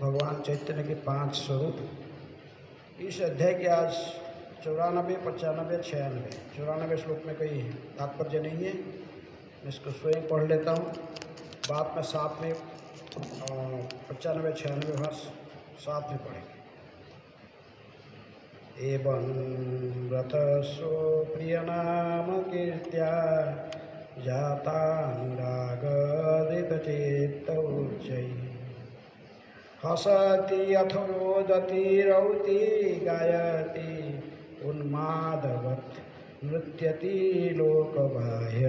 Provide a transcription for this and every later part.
भगवान चैतन्य के 5 स्वरूप। इस अध्याय के आज 94, 95, 96, 94 श्लोक में कोई तात्पर्य नहीं है, मैं इसको स्वयं पढ़ लेता हूँ। बाद में साथ में 95, 96 वर्ष साथ में पढ़ेंगे। एवं व्रतस्व प्रिय नाम कीर्त्या जातानुरागदितचेत्तौच्चै हसति अथो रोदति रौति गायति उन्मादवत् नृत्यति लोकबाह्य।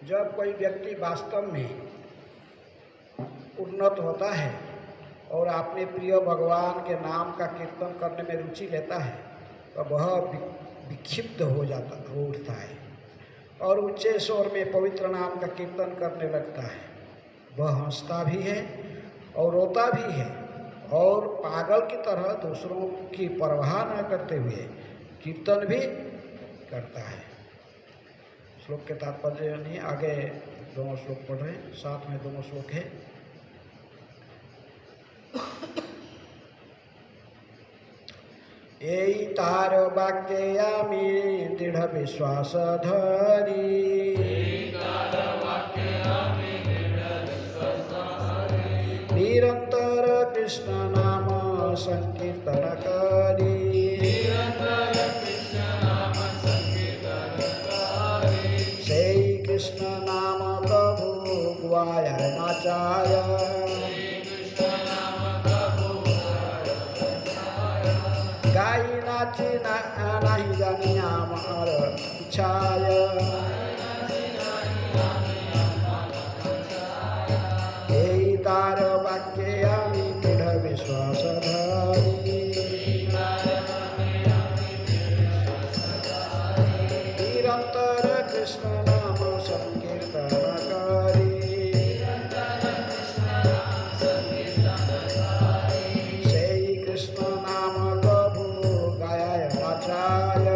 जब कोई व्यक्ति वास्तव में उन्नत होता है और अपने प्रिय भगवान के नाम का कीर्तन करने में रुचि लेता है तो वह विक्षिप्त हो उठता है और ऊंचे स्वर में पवित्र नाम का कीर्तन करने लगता है। वह हंसता भी है और रोता भी है और पागल की तरह दूसरों की परवाह न करते हुए कीर्तन भी करता है। श्लोक के तात्पर्य नहीं, आगे दोनों श्लोक पढ़ रहे हैं, साथ में दोनों श्लोक है। एतार वाक्यामि दृढ़ विश्वास धरी निरंतर कृष्ण नाम संकीर्तन करी से कृष्ण नाम प्रभु गुआय नाचाय गाई नाची नहीं जानी आमार इच्छाय यही तार वाक्य आमी दृढ़ विश्वास धरी निरंतर कृष्ण नाम संकीर्तन करी से कृष्ण नाम प्रभु गाय नाचाय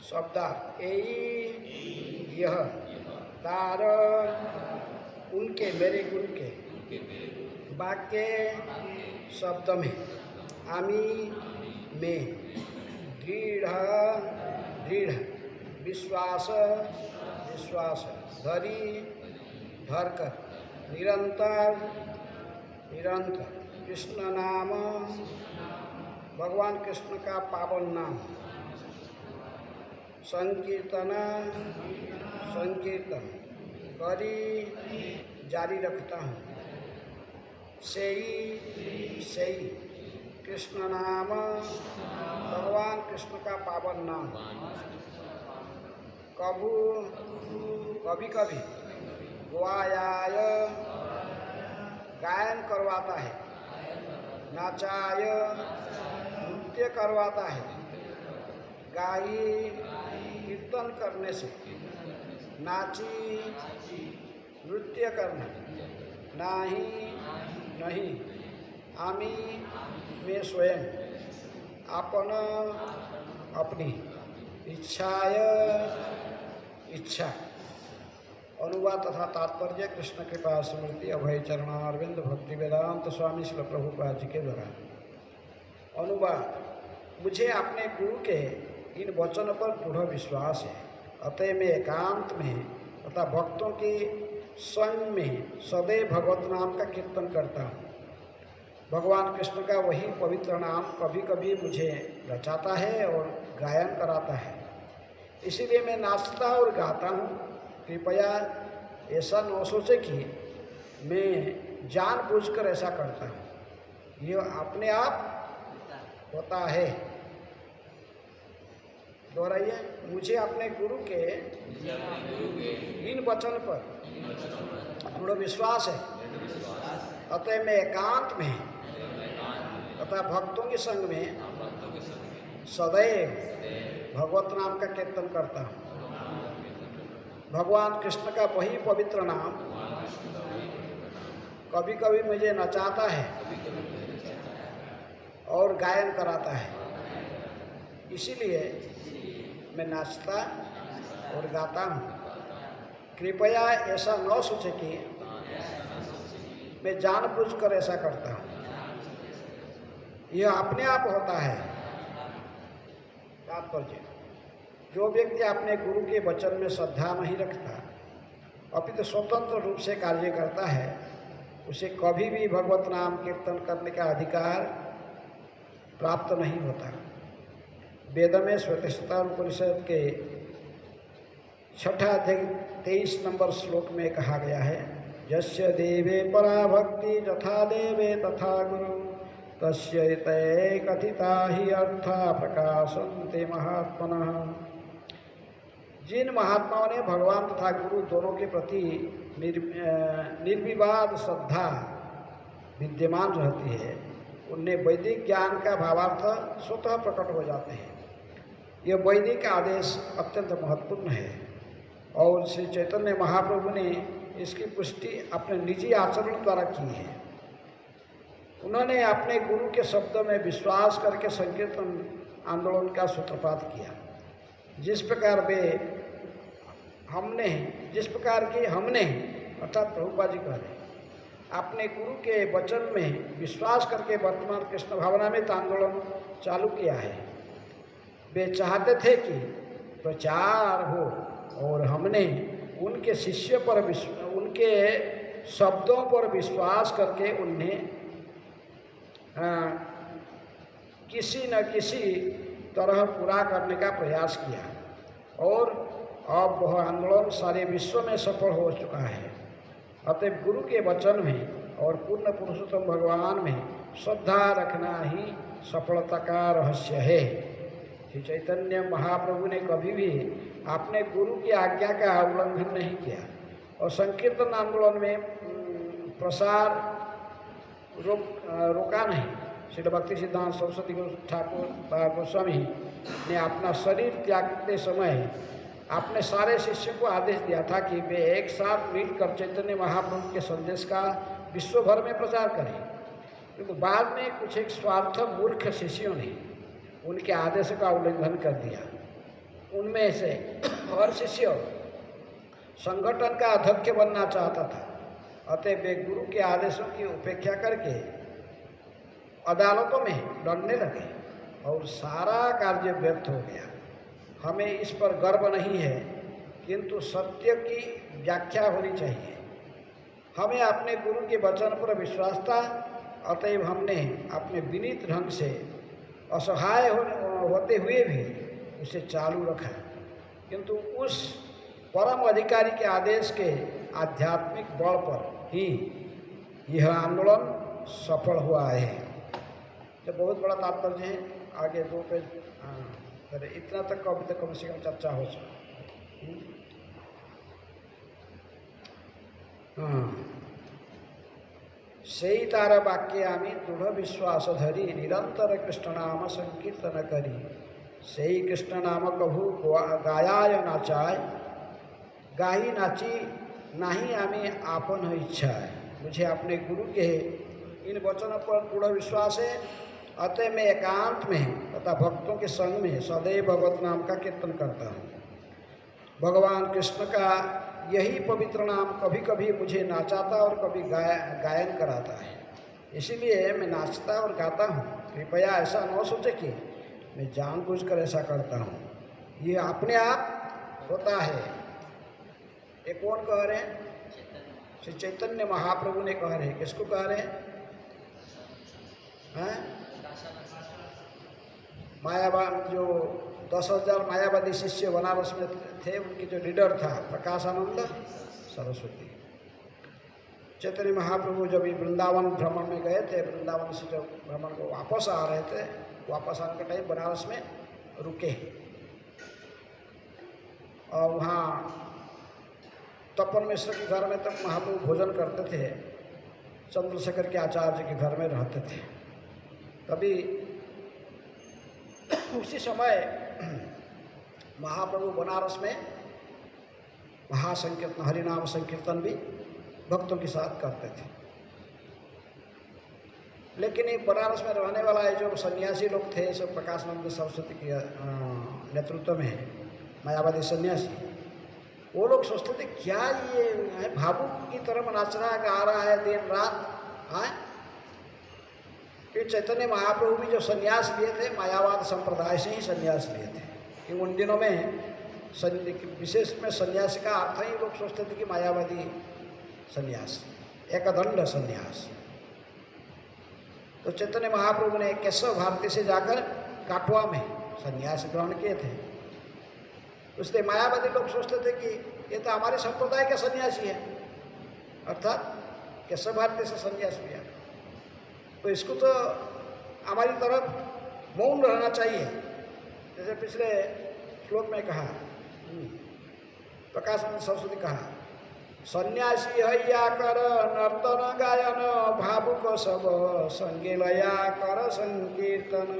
शब्दार्थ यही यह तार उनके मेरे गुरु के वाक्य शब्द में आमी में दृढ़ दृढ़ विश्वास विश्वास धरी धरकर निरंतर निरंतर कृष्ण नाम भगवान कृष्ण का पावन नाम संकीर्तन संकीर्तन करी जारी रखता हूँ। से कृष्ण नाम भगवान कृष्ण का पावन नाम कभी कभी गुआयाय गायन करवाता है, नाचाय नृत्य करवाता है, गाई कीर्तन करने से, नाची नृत्य करना, नहीं आमी में स्वयं अपन अपनी इच्छा। अनुवाद तथा तात्पर्य कृष्ण कृपा स्मृति अभय चरणारविंद भक्ति वेदांत स्वामी श्री प्रभुपाद जी के द्वारा। अनुवाद। मुझे अपने गुरु के इन वचनों पर दृढ़ विश्वास है, अतः मैं एकांत में तथा भक्तों के संग में सदैव भगवत नाम का कीर्तन करता हूँ। भगवान कृष्ण का वही पवित्र नाम कभी कभी मुझे रचाता है और गायन कराता है, इसीलिए मैं नाचता और गाता हूँ। कृपया ऐसा न सोचे कि मैं जानबूझकर ऐसा करता हूँ, यह अपने आप होता है। दोहराइए। मुझे अपने गुरु के इन वचन पर दृढ़ विश्वास है, अतः मैं एकांत में तथा भक्तों के संग में सदैव भगवत नाम का कीर्तन करता हूँ। भगवान कृष्ण का वही पवित्र नाम कभी कभी मुझे नचाता है और गायन कराता है, इसीलिए मैं नाचता और गाता हूँ। कृपया ऐसा न सोचे कि मैं जानबूझकर ऐसा करता हूँ, यह अपने आप होता है। तात्पर्य। जो व्यक्ति अपने गुरु के वचन में श्रद्धा नहीं रखता, अपितु स्वतंत्र रूप से कार्य करता है, उसे कभी भी भगवत नाम कीर्तन करने का अधिकार प्राप्त नहीं होता। वेद में श्वेतश्वेतार उपनिषद के 6 अध्याय 23 नंबर श्लोक में कहा गया है, यस्य देवे परा भक्ति तथा देवे तथा गुरु तस्य ते कथिता ही अर्था प्रकाशन्ते महात्मनः। जिन महात्माओं ने भगवान तथा गुरु दोनों के प्रति निर्विवाद श्रद्धा विद्यमान रहती है, उनमें वैदिक ज्ञान का भावार्थ स्वतः प्रकट हो जाते हैं। यह वैदिक आदेश अत्यंत महत्वपूर्ण है और श्री चैतन्य महाप्रभु ने इसकी पुष्टि अपने निजी आचरण द्वारा की है। उन्होंने अपने गुरु के शब्दों में विश्वास करके संकीर्तन आंदोलन का सूत्रपात किया। जिस प्रकार हमने अर्थात प्रभुपाद जी कह रहे अपने गुरु के वचन में विश्वास करके वर्तमान कृष्ण भावनामृत आंदोलन चालू किया है। वे चाहते थे कि प्रचार हो और हमने उनके शिष्य पर उनके शब्दों पर विश्वास करके उन्हें किसी न किसी तरह पूरा करने का प्रयास किया और अब वह आंदोलन सारे विश्व में सफल हो चुका है। अतः गुरु के वचन में और पूर्ण पुरुषोत्तम भगवान में श्रद्धा रखना ही सफलता का रहस्य है। श्री चैतन्य महाप्रभु ने कभी भी अपने गुरु की आज्ञा का उल्लंघन नहीं किया और संकीर्तन आंदोलन में प्रसार रोका नहीं। श्री भक्ति सिद्धांत सरस्वती ठाकुर गोस्वामी ने अपना शरीर त्यागते समय अपने सारे शिष्यों को आदेश दिया था कि वे एक साथ मिलकर चैतन्य महाप्रभु के संदेश का विश्व भर में प्रचार करें, किंतु बाद में कुछ एक स्वार्थ मूर्ख शिष्यों ने उनके आदेश का उल्लंघन कर दिया। उनमें से हर शिष्य संगठन का अध्यक्ष बनना चाहता था। अतः वे गुरु के आदेशों की उपेक्षा करके अदालतों में लड़ने लगे और सारा कार्य व्यर्थ हो गया। हमें इस पर गर्व नहीं है, किंतु सत्य की व्याख्या होनी चाहिए। हमें अपने गुरु के वचन पर विश्वास था, अतएव हमने अपने विनीत ढंग से असहाय होते हुए भी उसे चालू रखा, किंतु उस परम अधिकारी के आदेश के आध्यात्मिक बल पर ही यह आंदोलन सफल हुआ है। तो बहुत बड़ा तात्पर्य है। आगे 2 पेज इतना तक अभी तक कम से कम चर्चा हो सके। सेई तार वाक्य आमी दृढ़ विश्वास धरी निरंतर कृष्ण नाम संकीर्तन करी। सेई कृष्ण नाम कभू गायाय नाचाय गाही नाची नहीं आमी आपन इच्छा है। मुझे अपने गुरु के इन वचनों पर दृढ़ विश्वास है, अतः मैं एकांत में तथा भक्तों के संग में सदैव भगवत नाम का कीर्तन करता हूँ। भगवान कृष्ण का यही पवित्र नाम कभी कभी मुझे नाचाता और कभी गायन कराता है, इसीलिए मैं नाचता और गाता हूँ। कृपया ऐसा न सोचे कि मैं जानबूझकर ऐसा करता हूँ, ये अपने आप होता है। ये कौन कह रहे हैं? श्री चैतन्य महाप्रभु ने कह रहे हैं। किसको कह रहे हैं? मायावादी जो 10,000 मायावादी शिष्य बनारस में थे, उनके जो लीडर था प्रकाशानंद सरस्वती। चैतन्य महाप्रभु जब वृंदावन भ्रमण में गए थे, वृंदावन से जब भ्रमण को वापस आ रहे थे, वापस आने के टाइम बनारस में रुके और वहाँ तपन मिश्र के घर में तक महाप्रभु भोजन करते थे। चंद्रशेखर के आचार्य के घर में रहते थे। तभी उसी समय महाप्रभु बनारस में महासंकीर्तन, हरिनाम संकीर्तन भी भक्तों के साथ करते थे। लेकिन ये बनारस में रहने वाला है जो सन्यासी लोग थे, सब प्रकाशानंद सरस्वती के नेतृत्व में मायावादी सन्यासी, वो लोग सोचते थे क्या ये भावुक की तरह नाच रहा है, गा रहा है दिन रात। हाँ, फिर चैतन्य महाप्रभु भी जो सन्यास लिए थे, मायावाद संप्रदाय से ही सन्यास लिए थे। कि उन दिनों में विशेष में सन्यास का अर्थ ही लोग सोचते थे कि मायावादी सन्यास, एकदंड सन्यास। तो चैतन्य महाप्रभु ने केशव भारती से जाकर काटवा में सन्यास ग्रहण किए थे। उससे मायावादी लोग सोचते थे कि ये तो हमारे संप्रदाय के सन्यासी है, अर्थात केशव भारती से सन्यास लिया, तो इसको तो हमारी तरफ मौन रहना चाहिए। जैसे पिछले श्लोक में कहा, प्रकाशानंद सरस्वती कहा, सन्यासी हैया कर नर्तन गायन भावुक सब संगे लया कर संकीर्तन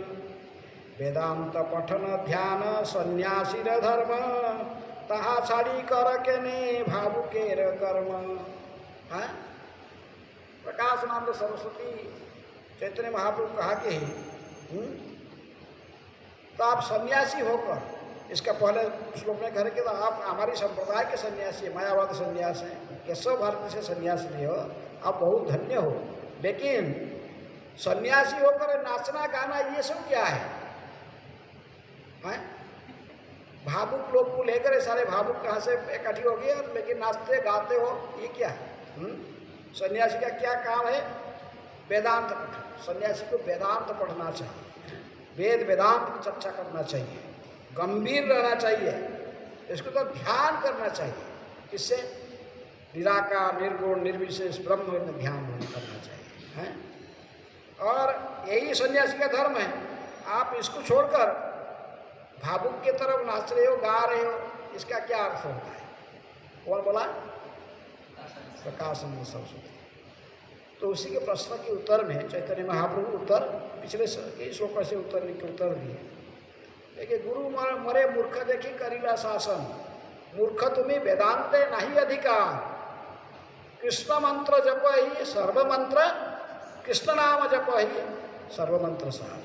वेदांत पठन ध्यान सन्यासी धर्म तहा छाड़ी कर के ने भावुकेर कर्म। हाँ, प्रकाशानंद सरस्वती चैतन्य महाप्रभु कहा कि तो आप सन्यासी होकर, इसका पहले श्लोक में कह रहे कि तो आप हमारी संप्रदाय के सन्यासी है, मायावाद सन्यास है, केशव भारती से सन्यास लिए हो, आप बहुत धन्य हो। लेकिन सन्यासी होकर नाचना गाना ये सब क्या है? भावुक लोग को लेकर सारे भावुक कहाँ से इकट्ठी हो गए, लेकिन नाचते गाते हो, ये क्या है? सन्यासी का क्या काम है? वेदांत पठन। सन्यासी को वेदांत पढ़ना चाहिए, वेद वेदांत की चर्चा करना चाहिए, गंभीर रहना चाहिए, इसको तो ध्यान करना चाहिए। इससे निराकार निर्गुण निर्विशेष ब्रह्म में ध्यान करना चाहिए है? और यही सन्यासी का धर्म है। आप इसको छोड़कर भावुक के तरफ नाच रहे हो, गा रहे हो, इसका क्या अर्थ होता है? कौन बोला? प्रकाशानंद सरस्वती। तो उसी के प्रश्न के उत्तर में चैतन्य महाप्रभु उत्तर पिछले कई श्लोक से उत्तर दिए। देखिए, गुरु मरे मूर्ख देखी करीला शासन, मूर्ख तुम्हें वेदांते नहीं अधिकार, कृष्ण मंत्र जप ही सर्वमंत्र, कृष्ण नाम जप ही सर्वमंत्र सार।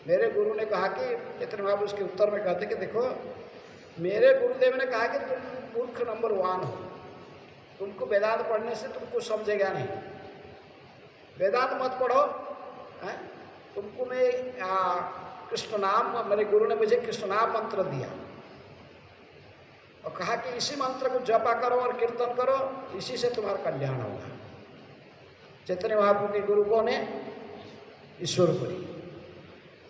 मेरे गुरु ने कहा कि चैतन्य महाप्रभु उसके उत्तर में कहते कि देखो, मेरे गुरुदेव ने कहा कि तुम मूर्ख नंबर 1 हो, तुमको वेदांत पढ़ने से तुमको समझेगा नहीं, वेदांत मत पढ़ो। तुमको मैं कृष्ण नाम, मेरे गुरु ने मुझे कृष्ण नाम मंत्र दिया और कहा कि इसी मंत्र को जपा करो और कीर्तन करो, इसी से तुम्हारा कल्याण होगा। चैतन्य महाप्रभु के गुरु कौन है? ईश्वरपुरी।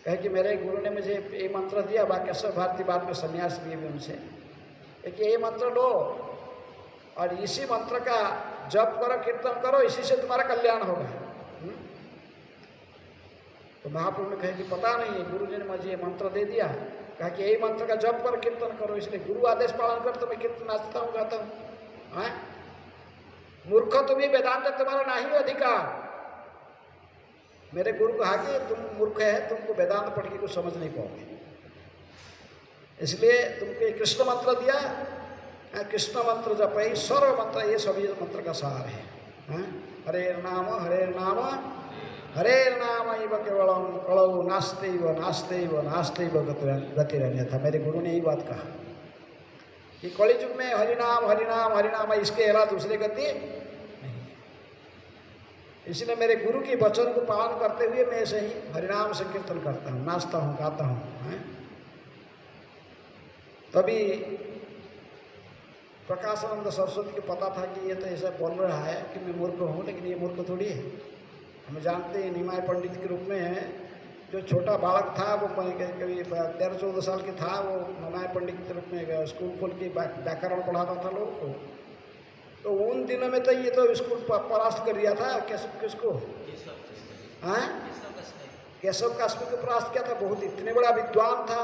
कहे कि मेरे गुरु ने मुझे ये मंत्र दिया, बाकेश्वर भारती बाद में संन्यास लिए भी उनसे, कि ये मंत्र लो और इसी मंत्र का जप करो, कीर्तन करो, इसी से तुम्हारा कल्याण होगा। तो महाप्रभु ने कहे कि पता नहीं, गुरु जी ने मुझे ये मंत्र दे दिया, कहा कि यही मंत्र का जप करो, कीर्तन करो, इसलिए गुरु आदेश पालन कर तो मैं कीर्तन नाचता हूँ, गाता हूँ। मूर्ख तुम्हें वेदांत तुम्हारा नहीं अधिकार। मेरे गुरु कहा कि तुम मूर्ख है, तुमको वेदांत पढ़ के कुछ समझ नहीं पाओगे, इसलिए तुमको ये कृष्ण मंत्र दिया। कृष्ण मंत्र जप ही सर्व मंत्र, ये सभी मंत्र का सार है। हरे नाम हरे नाम हरे नाम इव केवलम कलौ नास्तेव नास्तेव नास्तेव गतिरन्यथा। मेरे गुरु ने यही बात कहा कि कलियुग में हरिनाम हरिनाम हरिनाम, इसके अलावा दूसरे गति नहीं। इसलिए मेरे गुरु के वचन को पालन करते हुए मैं ऐसे ही हरिनाम संकीर्तन करता हूँ, नाचता हूँ, गाता हूँ। तभी प्रकाशानंद सरस्वती को पता था कि ये तो ऐसा बोल रहा है कि मैं मूर्ख हूँ, लेकिन ये मूर्ख थोड़ी है। हम जानते हैं निमाय पंडित के रूप में जो छोटा बालक था, वो कभी 13-14 साल के था, वो निमाय पंडित के रूप में स्कूल खोल के व्याकरण पढ़ाता था लोगों को। तो उन दिनों में तो ये तो स्कूल परास्त कर दिया था। किसको? केशव काश्मीर को परास्त किया था। बहुत इतने बड़ा विद्वान था,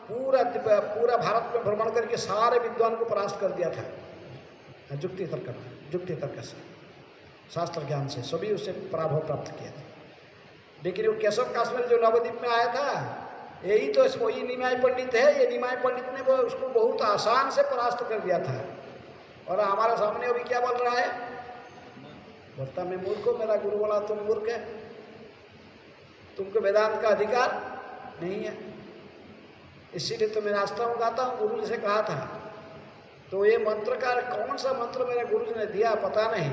पूरा भारत में भ्रमण करके सारे विद्वान को परास्त कर दिया था, जुक्ति तर्क से, शास्त्र ज्ञान से सभी उसे पराभव प्राप्त किया था। लेकिन वो केशव काश्मीर जो नवद्वीप में आया था, यही तो वही निमाय पंडित है। ये निमाय पंडित ने वो उसको बहुत आसान से परास्त कर दिया था। और हमारे सामने अभी क्या बोल रहा है? बोलता मैं मूर्ख हूँ। मेरा गुरु बोला तुम मूर्ख है, तुमको वेदांत का अधिकार नहीं है, इसीलिए तो मैं नाचता हूँ, गाता हूँ। गुरु जी से कहा था। तो ये मंत्र का कौन सा मंत्र मेरे गुरु जी ने दिया पता नहीं।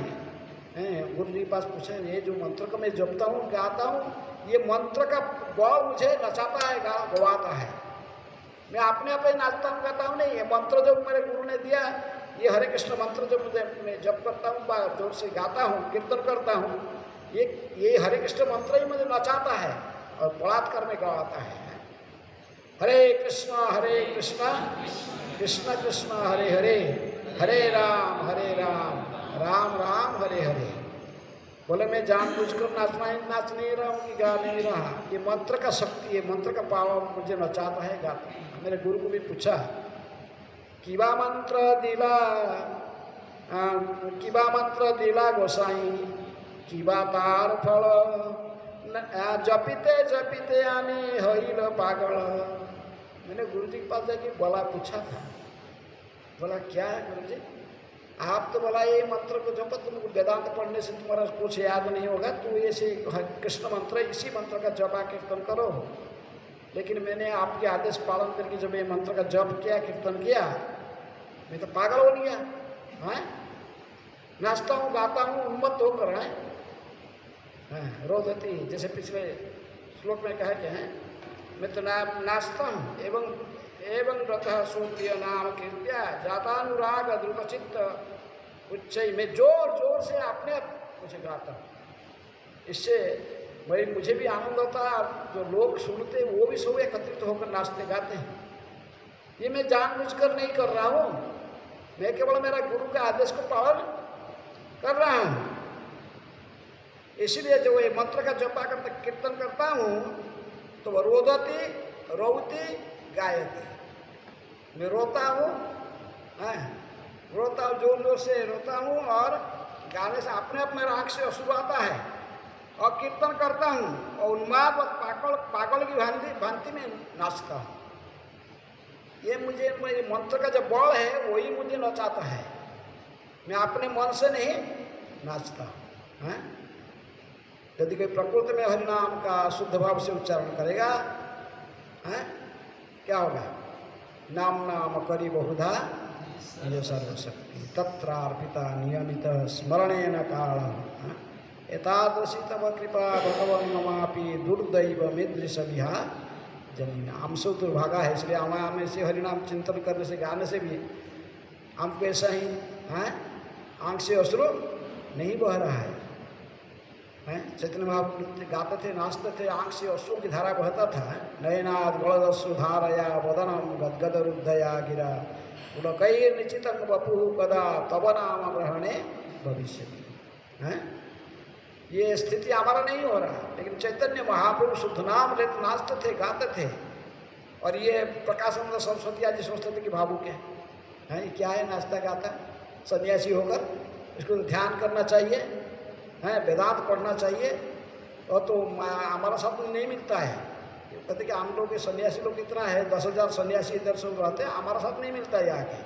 गुरु जी के पास पूछे, ये जो मंत्र का मैं जपता हूँ, गाता हूँ, ये मंत्र का बल मुझे नचाता है, गवाता है। मैं अपने आप ही नाचता हूँ, गाता हूँ नहीं। ये मंत्र जो मेरे गुरु ने दिया, ये हरे कृष्ण मंत्र जो मैं जप करता हूँ, जोर से गाता हूँ, कीर्तन करता हूँ, ये हरे कृष्ण मंत्र ही मुझे नचाता है और बलात्कार में गवाता है। हरे कृष्ण कृष्ण कृष्ण हरे हरे, हरे राम राम राम हरे हरे। बोले मैं जानबूझकर नाच नहीं रहा हूँ कि गा नहीं रहा। ये मंत्र का शक्ति है, मंत्र का पावर मुझे नचाता है, गाता है। मेरे गुरु को भी पूछा किबा मंत्र दिला गोसाई, किबा तार फल, जपिते जपिते आने हईल पागल। मैंने गुरु जी के पास जाके पूछा था, बोला क्या है गुरु जी? आप तो बोला ये मंत्र को जब तुमको वेदांत पढ़ने से तुम्हारा कुछ याद नहीं होगा, तो ऐसे कृष्ण मंत्र, इसी मंत्र का जपा कीर्तन करो। लेकिन मैंने आपके आदेश पालन करके जब ये मंत्र का जप किया, कीर्तन किया, मैं तो पागल हो गया। नाचता हूँ, गाता हूँ, उन्मत्त होकर रोदती, जैसे पिछले श्लोक में कहा क्या है, मैं तो नाचता हूँ एवं रथ सूर्य नाम कीर्त्या जातानुराग द्रुतचित्त उच्चई। मैं जोर जोर से अपने आप मुझे गाता हूँ, इससे मुझे भी आनंद होता है, जो लोग सुनते वो भी सब एकत्रित होकर नाचते गाते हैं। ये मैं जानबूझकर नहीं कर रहा हूँ, मैं केवल मेरा गुरु के आदेश को पालन कर रहा हूँ। इसलिए जो ये मंत्र का जपा करते कीर्तन करता हूँ तो रोदती रोती गायती, मैं रोता हूँ, जोर जोर से रोता हूँ और गाने से अपने आप मेरा आँख से अश्रु आता है और कीर्तन करता हूँ और उन्माद और पागल की भांति में नाचता हूँ। ये मुझे मंत्र का जो बल है वही मुझे नचाता है, मैं अपने मन से नहीं नाचता हूँ। यदि कोई प्रकृति में हरिनाम का शुद्ध भाव से उच्चारण करेगा, क्या होगा? नाम नाम करी बहुधा निज सर्वशक्ति तत्रार्पिता नियमित स्मरणेन काल एतादृशी तव कृपा भगवन् ममापि दुर्दैव मीदृश विहा जमीन। हमसे दुर्भागा है, इसलिए हमें से हरिनाम चिंतन करने से गाने से भी हमको ऐसा ही आंख से अश्रु नहीं बह रहा है। चैतन्य महाप्रभु गाते थे, नाचते थे, आंख से अश्रु की धारा बहता था। नयनाद गलदस्सु धारया वदनम गदगद रुद्धया गिरा पुलकैर निचितं वपु कदा तव नाम ग्रहणे भविष्यति। ये स्थिति हमारा नहीं हो रहा, लेकिन चैतन्य महाप्रभु शुद्ध नाम लेते नाचते थे, गाते थे। और ये प्रकाशानंद सरस्वती आदि सोचते थे कि भावुक है, क्या है नाचता गाता, सन्यासी होकर इसको तो ध्यान करना चाहिए, वेदांत पढ़ना चाहिए। और तो हमारा साथ नहीं मिलता है। कहते कि हम लोग सन्यासी लोग कितना है, 10,000 सन्यासी इधर से रहते हैं, हमारा साथ नहीं मिलता है आके।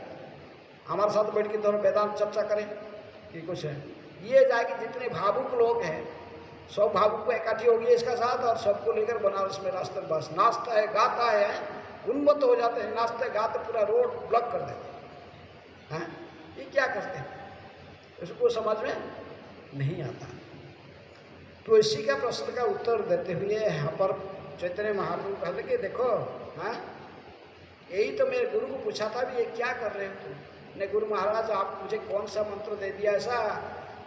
हमारे साथ बैठ के दोनों वेदांत चर्चा करें कि कुछ है। ये जाके जितने भावुक लोग हैं सब भावुक को इकट्ठी होगी इसका साथ, और सबको लेकर बनारस में रास्ते बस नाचता है, गाता है, उन्मत्त हो जाते हैं, नाचते गाते पूरा रोड ब्लॉक कर देते हैं। ये क्या करते हैं, इसको समझ में नहीं आता। तो इसी का प्रश्न का उत्तर देते हुए यहाँ पर चैतन्य महाप्रभु कहते कि देखो, यही तो मेरे गुरु को पूछा था भी, ये क्या कर रहे हो तुम। ने गुरु महाराज आप मुझे कौन सा मंत्र दे दिया ऐसा,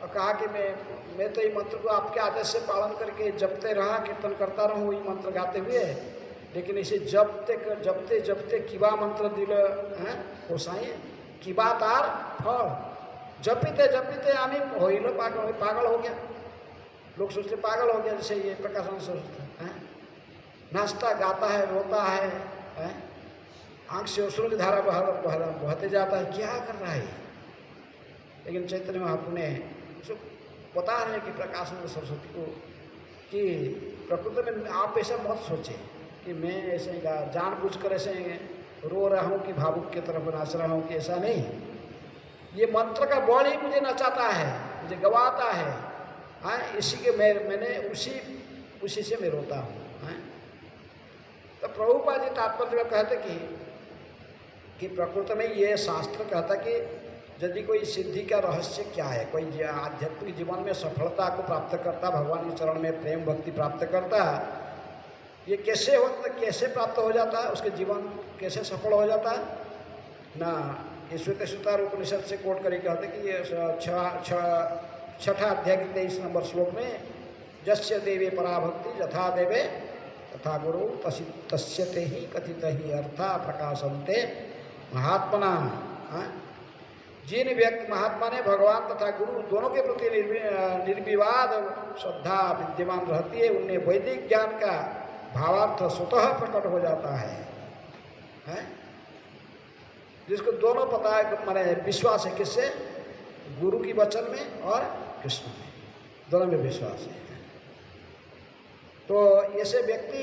और कहा कि मैं तो ये मंत्र को आपके आदेश से पालन करके जपते रहा, कीर्तन करता रहूँ वही मंत्र गाते हुए, लेकिन इसे जपते जपते जपते किबा मंत्र दिल हो साई किबा तार फल जपीते जपीते आमी होइलो पागल हो गया। लोग सोचते पागल हो गया, जैसे ये प्रकाशन सोचते हैं। नाचता गाता है, रोता है, आंख से अश्रु की धारा बहते जाता है, क्या कर रहा है। लेकिन चैतन्य महाप्रभु ने उसको बता रहे हैं कि प्रकाशानंद सरस्वती को कि प्रकृति में आप ऐसा मत सोचे कि मैं ऐसे जानबूझकर ऐसे रो रहा हूँ कि भावुक की तरफ नाच रहा हूँ, कि ऐसा नहीं। ये मंत्र का बल ही मुझे नचाता है, मुझे गवाता है। इसी के मैंने उसी से मैं रोता हूँ। तो प्रभुपाद जी तात्पर्य कहते कि प्रकृति में ये शास्त्र कहता कि यदि कोई सिद्धि का रहस्य क्या है, कोई आध्यात्मिक जीवन में सफलता को प्राप्त करता, भगवान के चरण में प्रेम भक्ति प्राप्त करता, ये कैसे प्राप्त हो जाता है, उसके जीवन कैसे सफल हो जाता है ना। ये श्वेतसुतार उपनिषद से कोट करके कहते कि ये छठा अध्याय के 23 नंबर श्लोक में जस्य देवे पराभक्ति यथा देवे तथा गुरु तस्यते ही कथित ही अर्था प्रकाशन्ते महात्मना। जिन व्यक्ति महात्मा ने भगवान तथा गुरु दोनों के प्रति निर्विवाद श्रद्धा विद्यमान रहती है, उनमें वैदिक ज्ञान का भावार्थ स्वतः प्रकट हो जाता है। जिसको दोनों पता है, माने विश्वास है, किससे, गुरु की वचन में और कृष्ण में, दोनों में विश्वास है। तो ऐसे व्यक्ति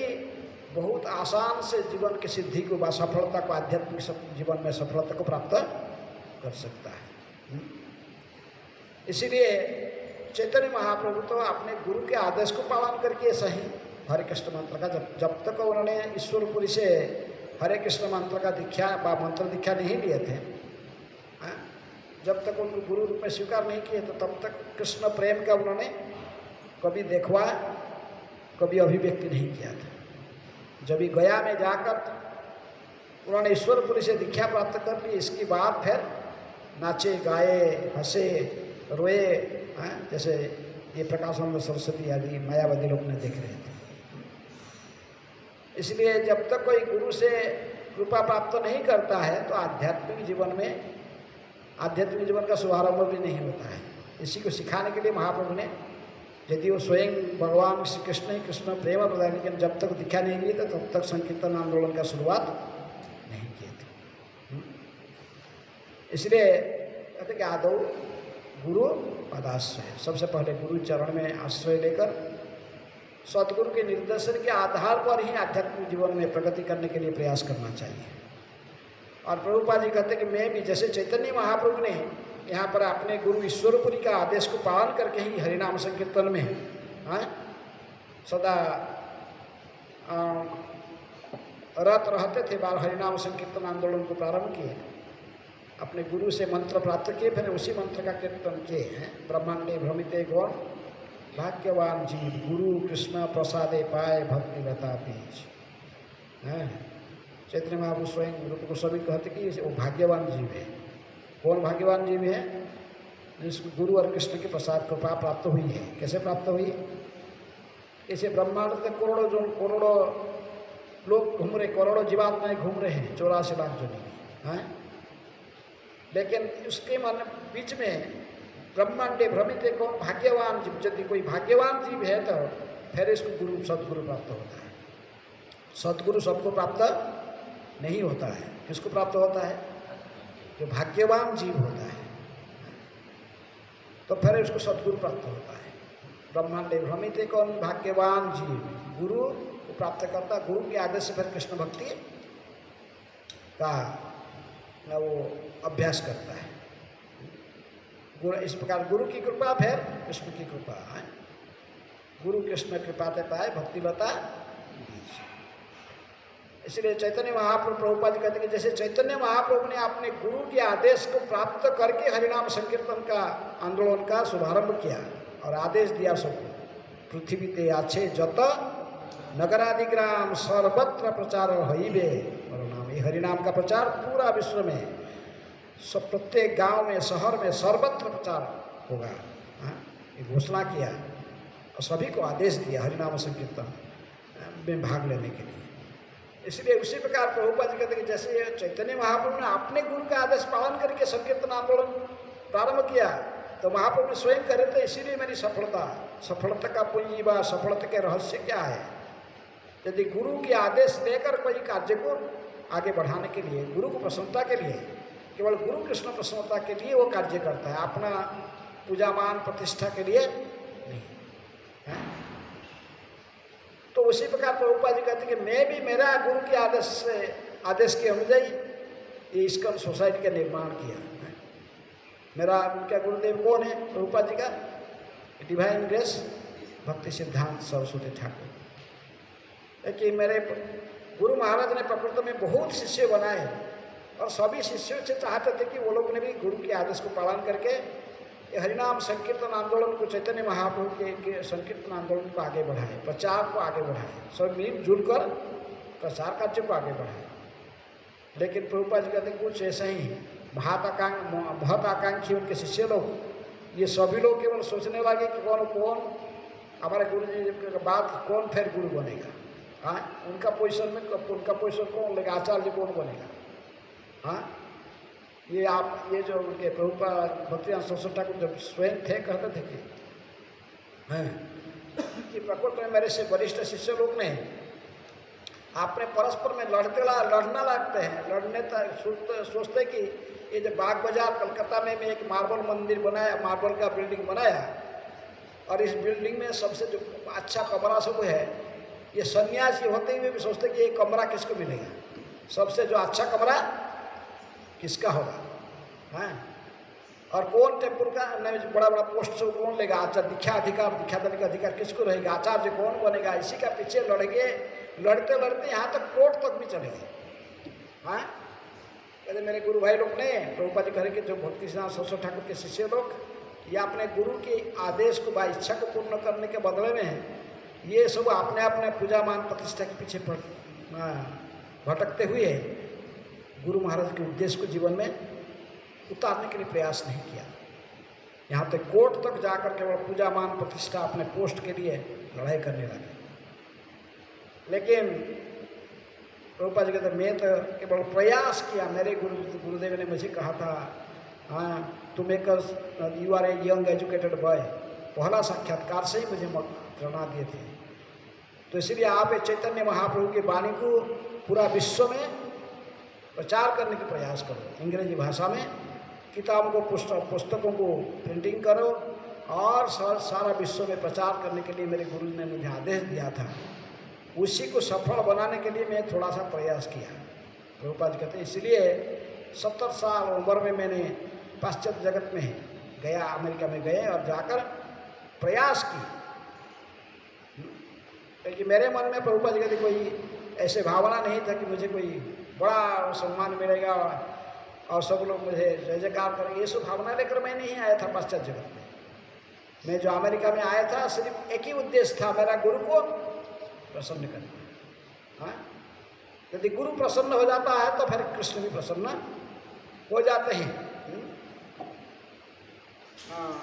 बहुत आसान से जीवन की सिद्धि को, सफलता को, आध्यात्मिक जीवन में सफलता को प्राप्त कर सकता है। इसीलिए चैतन्य महाप्रभु तो अपने गुरु के आदेश को पालन करके सही हरे कृष्ण मंत्र का जब तक उन्होंने ईश्वरपुरी से हरे कृष्ण मंत्र का दीक्षा मंत्र दीक्षा नहीं लिए थे, जब तक उनको गुरु रूप में स्वीकार नहीं किए, तो तब तक कृष्ण प्रेम का उन्होंने कभी देखवा, कभी अभिव्यक्ति नहीं किया था। जब ही गया में जाकर उन्होंने ईश्वरपुरी से दीक्षा प्राप्त कर ली, इसके बाद फिर नाचे गाए, हंसे रोए, जैसे ये प्रकाशानंद सरस्वती आदि मायावादी लोग ने देख रहे थे। इसलिए जब तक कोई गुरु से कृपा प्राप्त नहीं करता है, तो आध्यात्मिक जीवन का शुभारंभ भी नहीं होता है। इसी को सिखाने के लिए महाप्रभु ने, यदि वो स्वयं भगवान श्री कृष्ण ही कृष्ण प्रेम प्रदान, लेकिन जब तक दिखा नहीं दिए तब तक संकीर्तन आंदोलन का शुरुआत नहीं किए थे। इसलिए कहते कि आदौ गुरु पदाश्रय, सबसे पहले गुरु चरण में आश्रय लेकर सदगुरु के निर्देशन के आधार पर ही आध्यात्मिक जीवन में प्रगति करने के लिए प्रयास करना चाहिए। और प्रभुपाद जी कहते कि मैं भी जैसे चैतन्य महाप्रभु ने यहाँ पर अपने गुरु ईश्वरपुरी का आदेश को पालन करके ही हरिनाम संकीर्तन में सदा रत रहते थे बार हरिनाम संकीर्तन आंदोलन को प्रारंभ किए, अपने गुरु से मंत्र प्राप्त किए, फिर उसी मंत्र का कीर्तन किए हैं। ब्रह्मांडे भ्रमिते गौण भाग्यवान जीव गुरु कृष्ण प्रसादे पाए भक्ति लता बीज। हैं चैतन्य महाप्रभु स्वयं रूप गोस्वामी कहते कि वो भाग्यवान जीव है। कौन भाग्यवान जीव है? जिसको गुरु और कृष्ण की प्रसाद कृपा प्राप्त हुई है। कैसे प्राप्त हुई? ऐसे ब्रह्मांड के करोड़ों लोग घूम रहे, करोड़ों जीवात्माएं घूम रहे हैं 84 लाख जोनी में, हैं? लेकिन उसके मन बीच में ब्रह्मांडे भ्रमित है कौन? भाग्यवान जीव। यदि कोई भाग्यवान जीव है तो फिर इसको गुरु सदगुरु प्राप्त होता है। सदगुरु सबको प्राप्त नहीं होता है। किसको प्राप्त होता है? जो भाग्यवान जीव होता है, तो फिर उसको सदगुरु प्राप्त होता है। ब्रह्मांडे भ्रमित कौन? भाग्यवान जीव गुरु को प्राप्त करता, गुरु के आदेश से फिर कृष्ण भक्ति का वो अभ्यास करता है। गुरु इस प्रकार गुरु की कृपा फिर कृष्ण की कृपा है। गुरु कृष्ण कृपा देता है भक्ति लता बीज। इसलिए चैतन्य महाप्रभु प्रभुपाद जी कहते हैं कि जैसे चैतन्य महाप्रभु ने अपने गुरु के आदेश को प्राप्त करके हरिनाम संकीर्तन का आंदोलन का शुभारंभ किया और आदेश दिया सबको, पृथ्वी ते आछे जत नगरादि ग्राम सर्वत्र प्रचार हईबे नाम। ये हरिनाम का प्रचार पूरा विश्व में, सब प्रत्येक गांव में, शहर में, सर्वत्र प्रचार होगा। ये घोषणा किया और सभी को आदेश दिया हरिनाम संकीर्तन में भाग लेने के लिए। इसलिए उसी प्रकार प्रभुपाद जी कहते हैं कि जैसे चैतन्य महाप्रभु ने अपने गुरु का आदेश पालन करके संकीर्तन आंदोलन प्रारंभ किया, तो महाप्रभु स्वयं कह रहे थे इसीलिए मेरी सफलता का पूंजी व सफलता के रहस्य क्या है? यदि गुरु के आदेश लेकर कोई कार्य को आगे बढ़ाने के लिए, गुरु को प्रसन्नता के लिए, केवल गुरु कृष्ण प्रसन्नता के लिए वो कार्य करता है, अपना पूजा मान प्रतिष्ठा के लिए नहीं है। तो उसी प्रकार प्रभुपाद जी कहते हैं कि मैं भी मेरा गुरु के आदेश के अनुଯାयी ये इस्कॉन सोसाइटी का निर्माण किया है। मेरा उनका गुरुदेव कौन है? प्रभुपाद जी का डिवाइन ग्रेस भक्ति सिद्धांत सरस्वती ठाकुर। कि मेरे गुरु महाराज ने प्रकृति में बहुत शिष्य बनाए और सभी शिष्यों से चाहते थे कि वो लोग ने भी गुरु के आदेश को पालन करके ये हरिनाम संकीर्तन आंदोलन को, चैतन्य महाप्रभु के संकीर्तन आंदोलन को आगे बढ़ाए, प्रचार को आगे बढ़ाए, सब मिलजुल कर प्रचार कार्य को आगे बढ़ाए। लेकिन प्रभुपाद जी कहते हैं कुछ ऐसा ही बहुत आकांक्षी उनके शिष्य लोग, ये सभी लोग केवल सोचने लगे कि कौन हमारे गुरु जी के बाद कौन फिर गुरु बनेगा। हाँ, उनका पोजीशन कौन लेगा, आचार्य कौन बनेगा। हाँ, ये जो उनके प्रभुपाद भक्तिवेदांत सरस्वती ठाकुर जब स्वयं थे कहते थे कि प्रकृति में मेरे से वरिष्ठ शिष्य लोग ने आपने परस्पर में लड़ना लगते हैं, लड़ने तक सोचते कि ये जो बाग बाजार कलकत्ता में एक मार्बल मंदिर बनाया, मार्बल का बिल्डिंग बनाया और इस बिल्डिंग में सबसे जो अच्छा कमरा सब है, ये सन्यासी होते हुए भी सोचते कि ये कमरा किसको मिलेगा, सबसे जो अच्छा कमरा किसका होगा। हाँ, और कौन टेम्पुल का बड़ा बड़ा पोस्ट से कौन लेगा, आचार्य दीक्षा देने का अधिकार किसको रहेगा, आचार्य कौन बनेगा, इसी का पीछे लड़ते यहाँ तक कोर्ट तक भी चले गए। हाँ, कहते मेरे गुरु भाई लोग ने प्रभुपाद जी कह के जो भक्ति सिद्धांत सरस्वती ठाकुर के शिष्य लोग ये अपने गुरु के आदेश को इच्छा को पूर्ण करने के बदले में ये सब अपने पूजा मान प्रतिष्ठा के पीछे भटकते हुए गुरु महाराज के उद्देश्य को जीवन में उतारने के लिए प्रयास नहीं किया। यहाँ तक कोर्ट तक जाकर केवल पूजा मान प्रतिष्ठा अपने पोस्ट के लिए लड़ाई करने लगे। लेकिन प्रभुपाद जी कहते मैं तो केवल प्रयास किया, मेरे गुरुदेव ने मुझे कहा था हाँ तुम एक you are a young educated boy, पहला साक्षात्कार से ही मुझे प्रेरणा दिए थे। तो इसलिए आप चैतन्य महाप्रभु की वाणी को पूरा विश्व में प्रचार करने की प्रयास करो, अंग्रेजी भाषा में किताबों को पुस्तकों को प्रिंटिंग करो और सारा विश्व में प्रचार करने के लिए मेरे गुरु ने मुझे आदेश दिया था। उसी को सफल बनाने के लिए मैं थोड़ा सा प्रयास किया। प्रभुपाद जी कहते हैं इसलिए 70 साल उम्र में मैंने पाश्चात्य जगत में गया, अमेरिका में गए और जाकर प्रयास की, क्योंकि मेरे मन में प्रभुपाद जी कहते कोई ऐसे भावना नहीं था कि मुझे कोई बड़ा सम्मान मिलेगा और सब लोग मुझे जय जयकार करेंगे। ये सब भावना लेकर मैं नहीं आया था पाश्चात्य जगत में। मैं जो अमेरिका में आया था सिर्फ एक ही उद्देश्य था, मेरा गुरु को प्रसन्न करना। हाँ, यदि गुरु प्रसन्न हो जाता है तो फिर कृष्ण भी प्रसन्न हो जाते हैं। हाँ,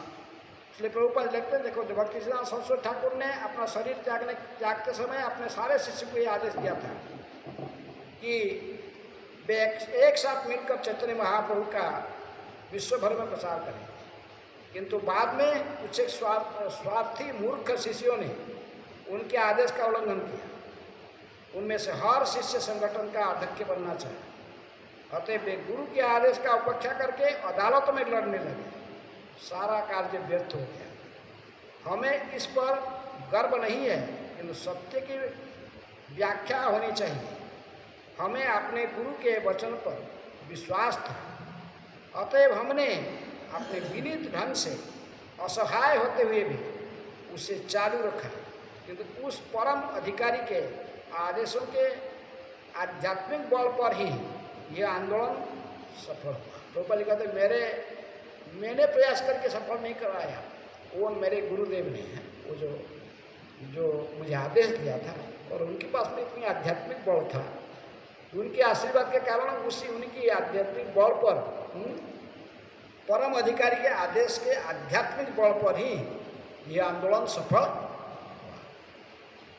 इसलिए प्रभुपाद लिखते हैं, देखो जब भक्ति सिद्धांत सरस्वती ठाकुर ने अपना शरीर त्यागते समय अपने सारे शिष्य को ये आदेश दिया था कि वे एक साथ मिलकर चैतन्य महाप्रभु का विश्व भर में प्रचार करें। किंतु बाद में कुछ एक स्वार्थी मूर्ख शिष्यों ने उनके आदेश का उल्लंघन किया। उनमें से हर शिष्य संगठन का अध्यक्ष बनना चाहे, अतः वे गुरु के आदेश का उपेक्षा करके अदालत में लड़ने लगे। सारा कार्य व्यर्थ हो गया। हमें इस पर गर्व नहीं है, किंतु सत्य की व्याख्या होनी चाहिए। हमें अपने गुरु के वचन पर विश्वास था, अतएव हमने अपने विनीत ढंग से असहाय होते हुए भी उसे चालू रखा। किंतु उस परम अधिकारी के आदेशों के आध्यात्मिक बल पर ही यह आंदोलन सफल हुआ। प्रभुपाद जी कहते मैंने प्रयास करके सफल नहीं कराया, वो मेरे गुरुदेव ने हैं, वो जो मुझे आदेश दिया था, और उनके पास में इतनी आध्यात्मिक बल था, उनके आशीर्वाद के कारण उनकी आध्यात्मिक बल पर परम अधिकारी के आदेश के आध्यात्मिक बल पर ही यह आंदोलन सफल।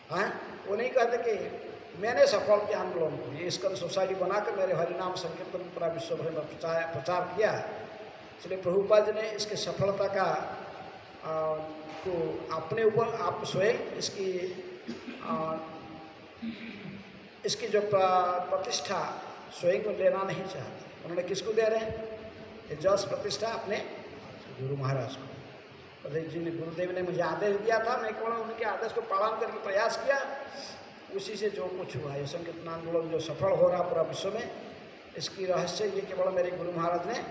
हाँ, वो नहीं कहते कि मैंने सफल किया आंदोलन को, ये स्कंद सोसाइटी बनाकर मेरे हरिनाम संकीर्तन पूरा विश्व भर में प्रचार किया। इसलिए प्रभुपाद जी ने इसकी सफलता का को अपने ऊपर आप स्वयं इसकी जो प्रतिष्ठा स्वयं को लेना नहीं चाहते। उन्होंने किसको दे रहे हैं? ये जस प्रतिष्ठा अपने गुरु महाराज को। जिन गुरुदेव ने मुझे आदेश दिया था, मैं केवल उनके आदेश को पालन करके प्रयास किया, उसी से जो कुछ हुआ। ये संकीर्तन आंदोलन जो सफल हो रहा पूरा विश्व में, इसकी रहस्य ये केवल मेरे गुरु महाराज ने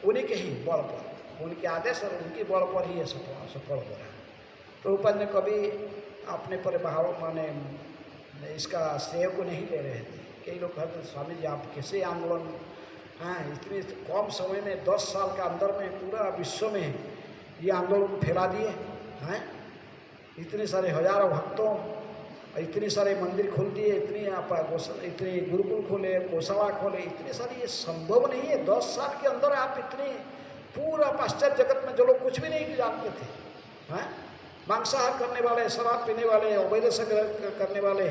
उन्हीं के ही बल पर, उनके आदेश और उनके बल पर ही ये सफल हो रहा है। प्रभुपाद ने कभी अपने पर माने इसका श्रेय को नहीं ले रहे थे। कई लोग कहते स्वामी जी आप कैसे आंदोलन इतने कम समय में 10 साल के अंदर में पूरा विश्व में ये आंदोलन फैला दिए हैं, इतने सारे हजारों भक्तों, इतने सारे मंदिर खोल दिए, इतने गुरुकुल खोले, गौशाला खोले, इतने सारे, ये संभव नहीं है। 10 साल के अंदर आप इतने पूरा पाश्चात्य जगत में जो लोग कुछ भी नहीं जानते थे, हैं, मांसाहार करने वाले, शराब पीने वाले, अवैध संग्रह करने वाले,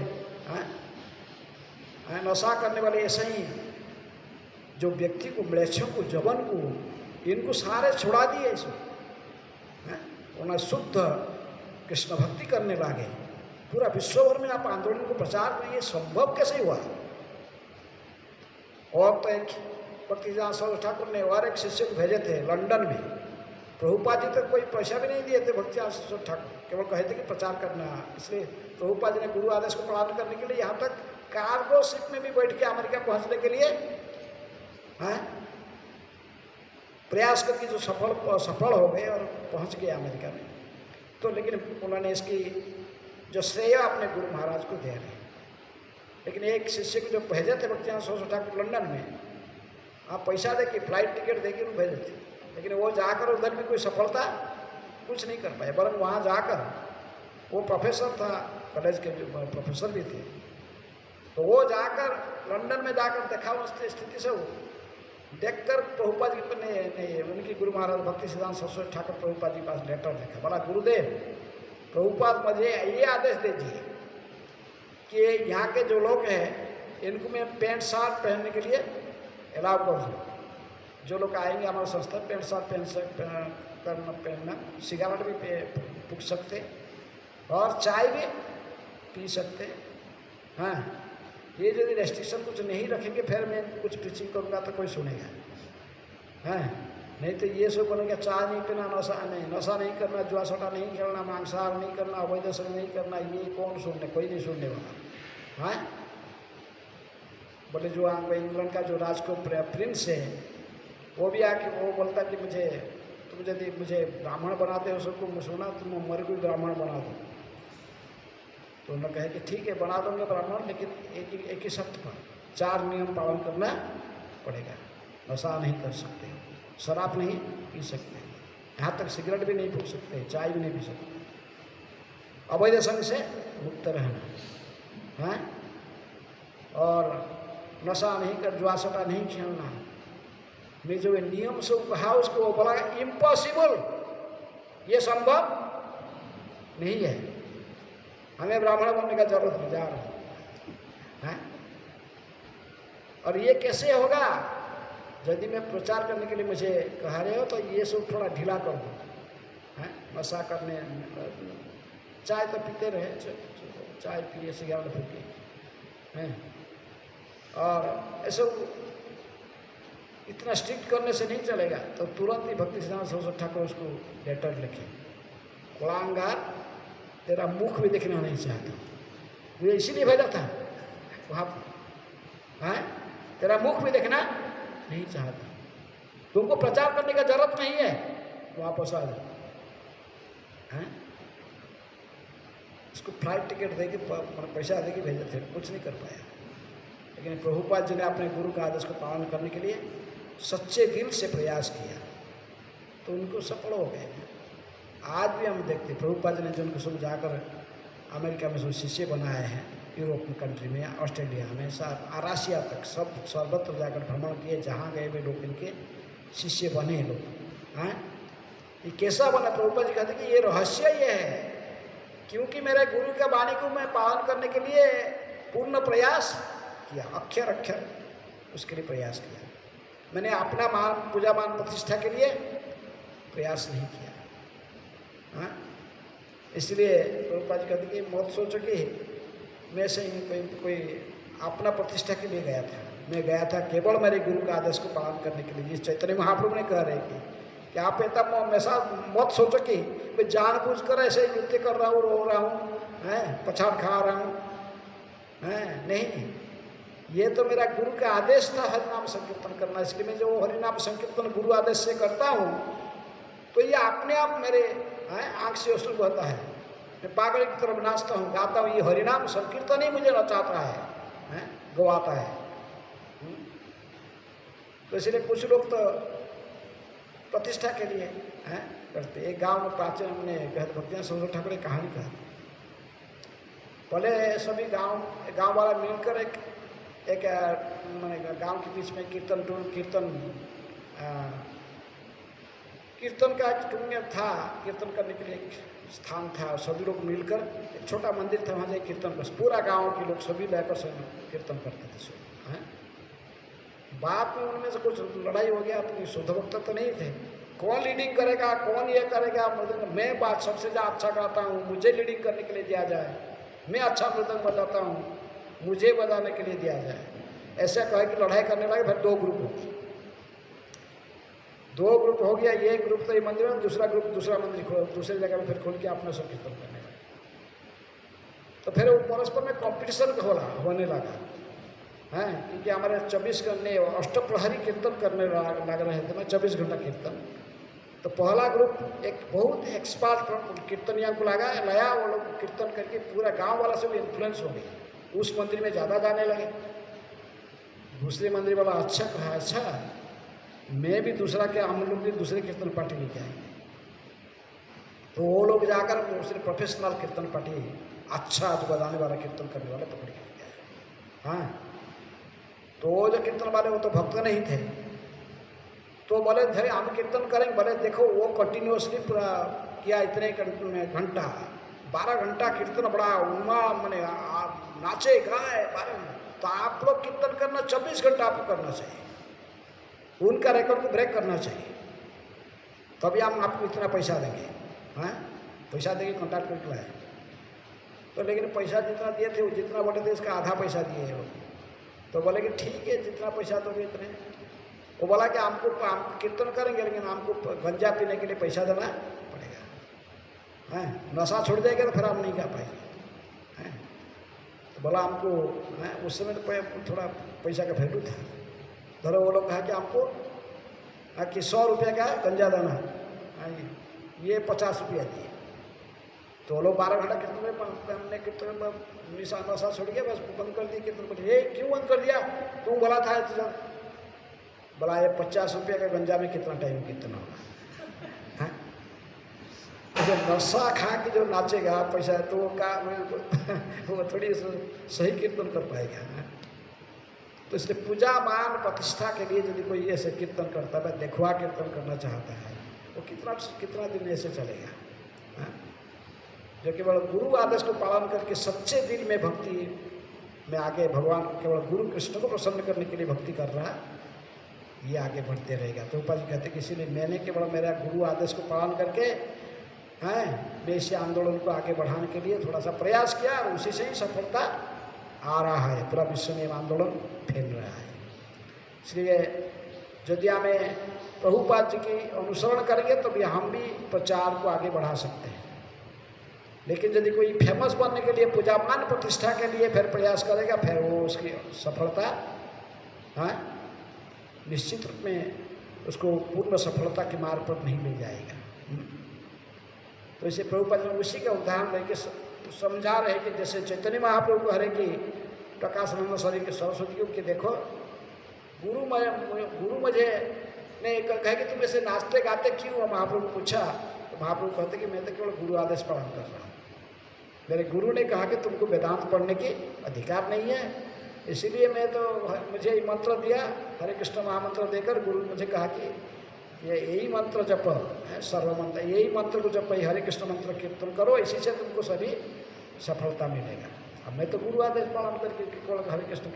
नशा करने वाले, ऐसे ही जो व्यक्ति को, म्लेच्छों को, जवन को, इनको सारे छुड़ा दिए इसमें, उन्हें शुद्ध कृष्ण भक्ति करने लगे। पूरा विश्व भर में आप आंदोलन को प्रचार करिए, संभव कैसे हुआ? और तो एक भक्ति सिद्धांत सरस्वती ठाकुर ने और एक शिष्य को भेजे थे लंदन में। प्रभुपाद जी तक कोई पैसा भी नहीं दिए थे भक्ति सिद्धांत सरस्वती ठाकुर, केवल कहे थे कि प्रचार करना। इसलिए प्रभुपाद जी ने गुरु आदेश को पालन करने के लिए यहाँ तक कार्गो शिप में भी बैठ के अमेरिका पहुँचने के लिए प्रयास करके जो सफल हो गए और पहुँच गए अमेरिका में। तो लेकिन उन्होंने इसकी जो श्रेय अपने गुरु महाराज को दे रहे हैं। लेकिन एक शिष्य को जो भेजे थे भक्ति सिद्धांत सरस्वती ठाकुर लंदन में, आप पैसा दे के फ्लाइट टिकट दे के भेजे थे, लेकिन वो जाकर उधर भी कोई सफलता कुछ नहीं कर पाए। वरन वहाँ जाकर वो प्रोफेसर था, कॉलेज के जो प्रोफेसर भी थे, तो वो जाकर लंदन में जाकर देखा उस स्थिति से, वो देखकर प्रभुपाद जी ने उनकी गुरु महाराज भक्ति सिद्धांत सरस्वती ठाकुर प्रभुपाद जी के पास लेटर देखा, बोला गुरुदेव प्रभुपाद मुझे ये आदेश दे दिए कि यहाँ के जो लोग हैं इनको मैं पैंट शर्ट पहनने के लिए अलाउ कर दूँ। जो लोग आएंगे हमारे संस्था पैंट शर्ट पहनना, सिगरेट भी फूक सकते और चाय भी पी सकते। हाँ, ये यदि रेस्ट्रिक्शन कुछ नहीं रखेंगे फिर मैं कुछ टीचिंग करूँगा तो कोई सुनेगा। हाँ, नहीं तो ये सब बोलेंगे चाय नहीं पीना, नशा नहीं करना, जुआ सट्टा नहीं खेलना, मांसाहार नहीं करना, अवैध संग नहीं करना, ये कौन सुनने, कोई नहीं सुनने वाला। हाँ, बोले जो इंग्लैंड का जो राजकुमार प्रिंस है वो भी आके वो बोलता कि तुम यदि मुझे ब्राह्मण बनाते हो सबको सुना, तुम मेरे को ब्राह्मण बना दो। तो उन्होंने कहा कि ठीक है बना दूंगा ब्राह्मण, लेकिन एक ही शर्त पर 4 नियम पालन करना पड़ेगा। नशा नहीं कर सकते, शराब नहीं पी सकते, यहाँ तक सिगरेट भी नहीं फूक सकते, चाय भी नहीं पी सकते, अवैध संग से मुक्त रहना है, और नशा नहीं कर, जुआ सट्टा नहीं खेलना। मैं जो नियम से कहा उसको वो बोला इम्पॉसिबल, ये संभव नहीं है, हमें ब्राह्मण बनने का जरूरत नहीं, जा रहा है। और ये कैसे होगा? यदि मैं प्रचार करने के लिए मुझे कह रहे हो तो ये सब थोड़ा ढीला कर दो, हैं, नशा करने, चाय तो पीते रहे, चाय पिए, सिगरेट फूकिए, हैं, और ऐसे इतना स्ट्रिक्ट करने से नहीं चलेगा। तो तुरंत ही भक्ति सिद्धांत सरस्वती ठाकुर उसको लेटर लिखे, कुलांगार तेरा मुख भी देखना नहीं चाहता, मुझे इसीलिए भेजा था वहाँ, हैं, तेरा मुख भी देखना नहीं चाहता, तुमको प्रचार करने का जरूरत नहीं है, वापस आ जाओ, हैं। उसको फ्लाइट टिकट देके पैसा देके भेजे थे, कुछ नहीं कर पाया। लेकिन प्रभुपाद जी ने अपने गुरु का आदेश को पालन करने के लिए सच्चे दिल से प्रयास किया तो उनको सफल हो गए। आज भी हम देखते प्रभुपाद जी ने जो उनको सब जाकर अमेरिका में सब शिष्य बनाए हैं, यूरोप में कंट्री में, ऑस्ट्रेलिया में, आरासिया तक सब सर्वत्र जाकर भ्रमण किए, जहाँ गए वे लोग इनके शिष्य बने लोग, हैं। ये कैसा बना? प्रभुपाद जी कहते कि ये रहस्य ये है, क्योंकि मेरे गुरु का वाणी को मैं पालन करने के लिए पूर्ण प्रयास किया, अक्षर अक्षर उसके लिए प्रयास किया। मैंने अपना मान, पूजा मान प्रतिष्ठा के लिए प्रयास नहीं किया, हाँ। इसलिए प्रभुपाद जी कहते कि मत सोचो कि मैं से कोई अपना प्रतिष्ठा के लिए गया था, मैं गया था केवल मेरे गुरु का आदेश को पालन करने के लिए। जिस चैतन्य महाप्रभु ने कह रहे कि आप ऐसा हमेशा मत सोचो कि मैं जानबूझकर ऐसे नृत्य कर रहा हूँ, रो रहा हूँ, हैं, पछाड़ खा रहा हूँ, हैं, नहीं, ये तो मेरा गुरु का आदेश था हरिनाम संकीर्तन करना, इसलिए मैं जो हरिनाम संकीर्तन गुरु आदेश से करता हूँ तो ये अपने आप मेरे आँख से अश्रु बहता है, मैं पागल की तरफ नाचता हूँ, गाता हूँ, ये हरिनाम संकीर्तन ही मुझे नचाता है, गवाता है। तो इसलिए कुछ लोग तो प्रतिष्ठा के लिए करते। एक गांव में प्राचीन हमने भक्ति सरस्वती ठाकुर एक कहानी कहा, पहले सभी गांव वाला मिलकर एक मैंने गांव के बीच में कीर्तन का टूंगे था, कीर्तन करने के लिए एक स्थान था, सभी लोग मिलकर एक छोटा मंदिर था, वहाँ जाए कीर्तन कर, पूरा गांव के लोग सभी लेकर कीर्तन करते थे सब, हैं। बाद में उनमें से कुछ लड़ाई हो गया, अपनी शुद्ध भक्त तो नहीं थे, कौन लीडिंग करेगा, कौन ये करेगा, मैं बात सबसे ज़्यादा अच्छा गाता हूँ, मुझे लीडिंग करने के लिए दिया जाए, मैं अच्छा मृदंग बजाता हूँ, मुझे बजाने के लिए दिया जाए। ऐसा कहे कि लड़ाई करने लगे, फिर दो ग्रुप हो गया, ये ग्रुप तो ये मंदिर में, दूसरा ग्रुप दूसरा मंदिर खोल, दूसरी जगह में फिर खोल के अपना सब कीर्तन करने लगे। तो फिर वो परस्पर में कंपटीशन होने लगा, हैं, क्योंकि हमारे 24 घंटे अष्टप्रहरी कीर्तन करने लग रहे थे ना, 24 घंटा कीर्तन। तो पहला ग्रुप एक बहुत एक्सपर्ट कीर्तनिया को लाया, वो लोग कीर्तन करके पूरा गांव वाला से भी इन्फ्लुएंस हो गया, उस मंदिर में ज़्यादा जाने लगे। दूसरे मंदिर वाला अच्छा कहा, अच्छा मैं भी दूसरा के, हम लोग भी दूसरे कीर्तन पार्टी लेके आएंगे। तो वो लोग जाकर दूसरे प्रोफेशनल कीर्तन पार्टी, अच्छा जो बजाने वाला कीर्तन करने वाले पकड़ के लेके आए, हाँ। तो वो जो कीर्तन वाले वो तो भक्त नहीं थे, तो बोले धरे हम कीर्तन करेंगे, बोले देखो वो कंटिन्यूसली पूरा किया, इतने घंटा 12 घंटा कीर्तन, बड़ा उन्मा मैंने नाचे गाए 12 घंटा, तो आप लोग कीर्तन करना 24 घंटा आपको करना चाहिए, उनका रिकॉर्ड को ब्रेक करना चाहिए, तभी हम आपको इतना पैसा देंगे, हाँ, पैसा देंगे, कॉन्ट्रैक्ट निकला है। तो लेकिन पैसा जितना दिए थे, जितना बोले थे इसका आधा पैसा दिए हैं वो। तो बोले कि ठीक है, जितना पैसा दोगे इतने। वो बोला कि हमको कीर्तन करेंगे, लेकिन हमको गंजा पीने के लिए पैसा देना पड़ेगा, हैं, नशा छोड़ देंगे तो फिर हम नहीं गा पाएंगे, हैं। तो बोला हमको, उस समय तो थोड़ा पैसा का वैल्यू था, धरो वो लोग कहा कि हमको कि 100 रुपये का गंजा देना, ये 50 रुपया दिए, तो वो लोग 12 घंटा कीर्तन में हमने कीर्तन में निशा नशा छोड़ के बस बंद कर दिया कीर्तन कर। ये क्यों बंद कर दिया? तुम बोला था तुझे, बोला ये 50 रुपये का गंजा में कितना टाइम कीर्तन होगा? जो नशा खा के जो नाचेगा पैसा तो वो का वो थोड़ी सही कीर्तन कर पाएगा। तो इसलिए पूजा मान प्रतिष्ठा के लिए यदि कोई ऐसे कीर्तन करता है, देखवा कीर्तन करना चाहता है, वो कितना दिन ऐसे चलेगा? जो केवल गुरु आदेश को पालन करके सच्चे दिल में भक्ति में आगे भगवान केवल गुरु कृष्ण को प्रसन्न करने के लिए भक्ति कर रहा है, ये आगे बढ़ते रहेगा। तो ऊपर जी कहते कि इसीलिए मैंने केवल मेरा गुरु आदेश को पालन करके वैश्य आंदोलन को आगे बढ़ाने के लिए थोड़ा सा प्रयास किया और उसी से ही सफलता आ रहा है। पूरा विश्व में आंदोलन फैल रहा है। इसलिए यदि हमें प्रभुपाद जी की अनुसरण करेंगे तो भी हम भी प्रचार को आगे बढ़ा सकते हैं। लेकिन यदि कोई फेमस बनने के लिए पूजा मान प्रतिष्ठा के लिए फिर प्रयास करेगा, फिर वो उसकी सफलता निश्चित रूप में उसको पूर्ण सफलता के मार्ग पर नहीं ले जाएगा। तो इसे प्रभुपाद जी उसी का उदाहरण लेके समझा रहे कि जैसे चैतन्य महाप्रभु को हरे की प्रकाशानंद शरीर के सरस्वती को कि देखो गुरु मुझे ने कहा कि तुम ऐसे नाचते गाते क्यों? महाप्रभु पूछा तो महाप्रभु कहते कि मैं तो केवल गुरु आदेश पालन कर रहा हूँ। मेरे गुरु ने कहा कि तुमको वेदांत पढ़ने की अधिकार नहीं है, इसीलिए मैं तो मुझे मंत्र दिया, हरे कृष्ण महामंत्र देकर गुरु मुझे कहा कि ये यही मंत्र जप है, सर्व मंत्र, यही मंत्र को जप, हरे कृष्ण मंत्र कीर्तन करो, इसी से तुमको सभी सफलता मिलेगा। अब मैं तो गुरु आदेश पालन करके केवल हरे कृष्ण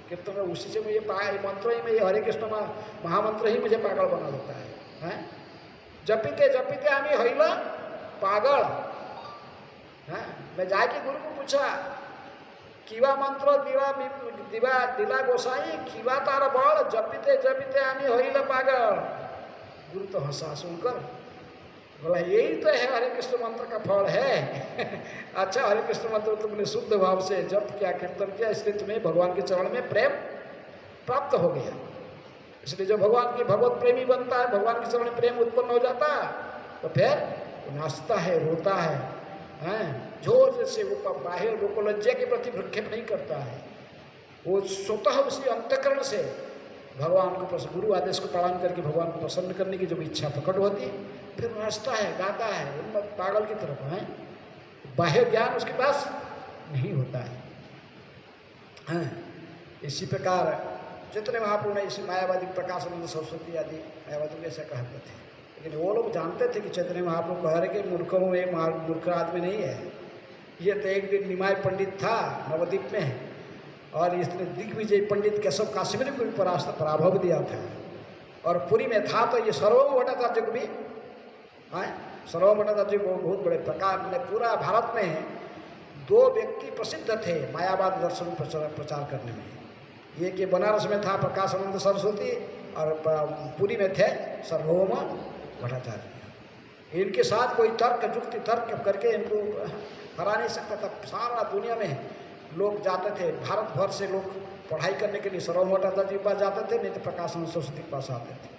कीर्तन में उसी से मुझे मंत्र ही में हरे कृष्ण महामंत्र ही मुझे पागल बना देता है। जपीते जपीते हमें हईला पागल। मैं जाके गुरु को पूछा किवा मंत्र दिला गोसाई किवा तार बल जपीते जपीते हमें हईला पागल। गुरु तो हंसा सुनकर बोला यही तो है हरे कृष्ण मंत्र का फल है। अच्छा हरे कृष्ण मंत्र तुमने शुद्ध भाव से जप किया, कीर्तन किया, इसलिए तुम्हें भगवान के चरण में प्रेम प्राप्त हो गया। इसलिए जो भगवान की भगवत प्रेमी बनता है, भगवान के चरण में प्रेम उत्पन्न हो जाता है, तो फिर वो नाचता है, रोता है, जोर से वो बाह्य लोकोलज्जा के प्रति भ्रक्षेप नहीं करता है। वो स्वतः उसी अंतकरण से भगवान को गुरु आदेश को पालन करके भगवान को प्रसन्न करने की जब इच्छा प्रकट होती है, फिर नाचता है, गाता है, पागल की तरफ है। बाह्य ज्ञान उसके पास नहीं होता है। इसी प्रकार जितने महाप्रभु ने इसी मायावादी प्रकाशानंद सरस्वती आदि मायावादी ऐसा कहते थे, लेकिन वो लोग जानते थे कि चैतन्य महाप्रभु कह रहे कि मूर्खों में मूर्ख आदमी नहीं है। ये तो एक दिन निमाय पंडित था नवद्वीप में, और इसने दिग्विजय पंडित केशव काश्मीरी को भी पराभव दिया था। और पुरी में था तो ये सर्वभौम भट्टाचार्य को भी, सर्वभौम भट्टाचार्य को बहुत बड़े प्रकार में पूरा भारत में 2 व्यक्ति प्रसिद्ध थे मायावाद दर्शन प्रचार करने में। ये कि बनारस में था प्रकाशानंद सरस्वती और पुरी में थे सर्वभौम भट्टाचार्य। इनके साथ कोई युक्ति तर्क करके इनको हरा नहीं सकता था। सारा दुनिया में लोग जाते थे, भारत भर से लोग पढ़ाई करने के लिए सर्वभौम भट्टाचार्य के पास जाते थे, नहीं तो प्रकाशानंद सरस्वती के पास आते थे।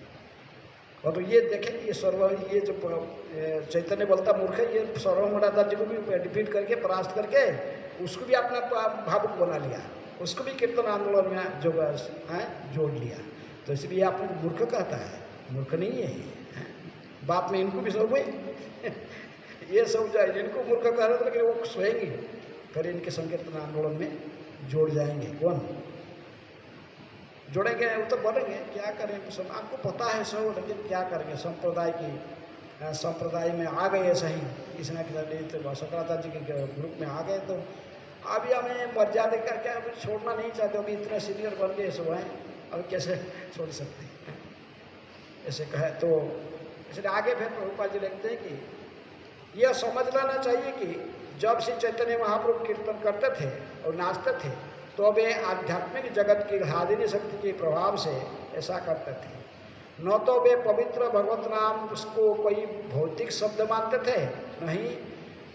और तो ये देखें ये जो चैतन्य बोलता मूर्ख है, ये सर्वभौम भट्टाचार्य को भी डिफीट करके परास्त करके उसको भी अपना भावुक बना लिया, उसको भी कीर्तन आंदोलन में जो जोड़ लिया। तो इसलिए आपको मूर्ख कहता है, मूर्ख नहीं है। बात में इनको भी सब ये सब जाए, इनको मूर्ख कह रहे थे, लेकिन वो सोएंगे फिर इनके संकीर्तन आंदोलन में जोड़ जाएंगे। कौन जोड़ेंगे? वो तो बोलेंगे क्या करें, सब आपको पता है सब, लेकिन क्या करेंगे, संप्रदाय में आ गए सही, किसी न किसी तो शंकराचार्य जी के ग्रुप में आ गए, तो अभी हमें मर्यादा करके अभी छोड़ना नहीं चाहते, अभी इतने सीनियर बन गए सब हैं, अब कैसे छोड़ सकते हैं, ऐसे कहे। तो इसलिए आगे फिर प्रभुपाद जी लिखते हैं कि यह समझ लेना चाहिए कि जब श्री चैतन्य महाप्रभु कीर्तन करते थे और नाचते थे, तो वे आध्यात्मिक जगत की हादिनी शक्ति के प्रभाव से ऐसा करते थे। न तो वे पवित्र भगवत नाम को कोई भौतिक शब्द मानते थे, नहीं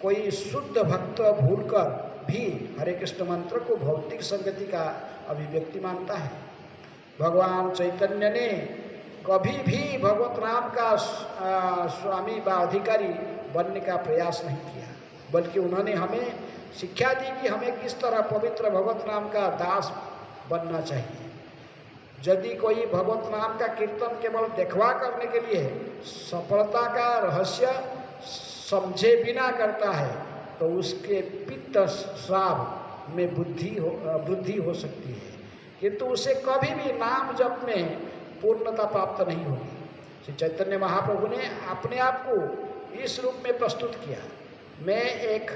कोई शुद्ध भक्त भूलकर भी हरे कृष्ण मंत्र को भौतिक संगति का अभिव्यक्ति मानता है। भगवान चैतन्य ने कभी भी भगवत नाम का स्वामी व अधिकारी बनने का प्रयास नहीं किया। बल्कि उन्होंने हमें शिक्षा दी कि हमें किस तरह पवित्र भगवत नाम का दास बनना चाहिए। यदि कोई भगवत नाम का कीर्तन केवल देखवा करने के लिए सफलता का रहस्य समझे बिना करता है तो उसके पित्त श्राव में वृद्धि हो सकती है, किंतु उसे कभी भी नाम जप में पूर्णता प्राप्त नहीं होगी। श्री चैतन्य महाप्रभु ने अपने आप को इस रूप में प्रस्तुत किया, मैं एक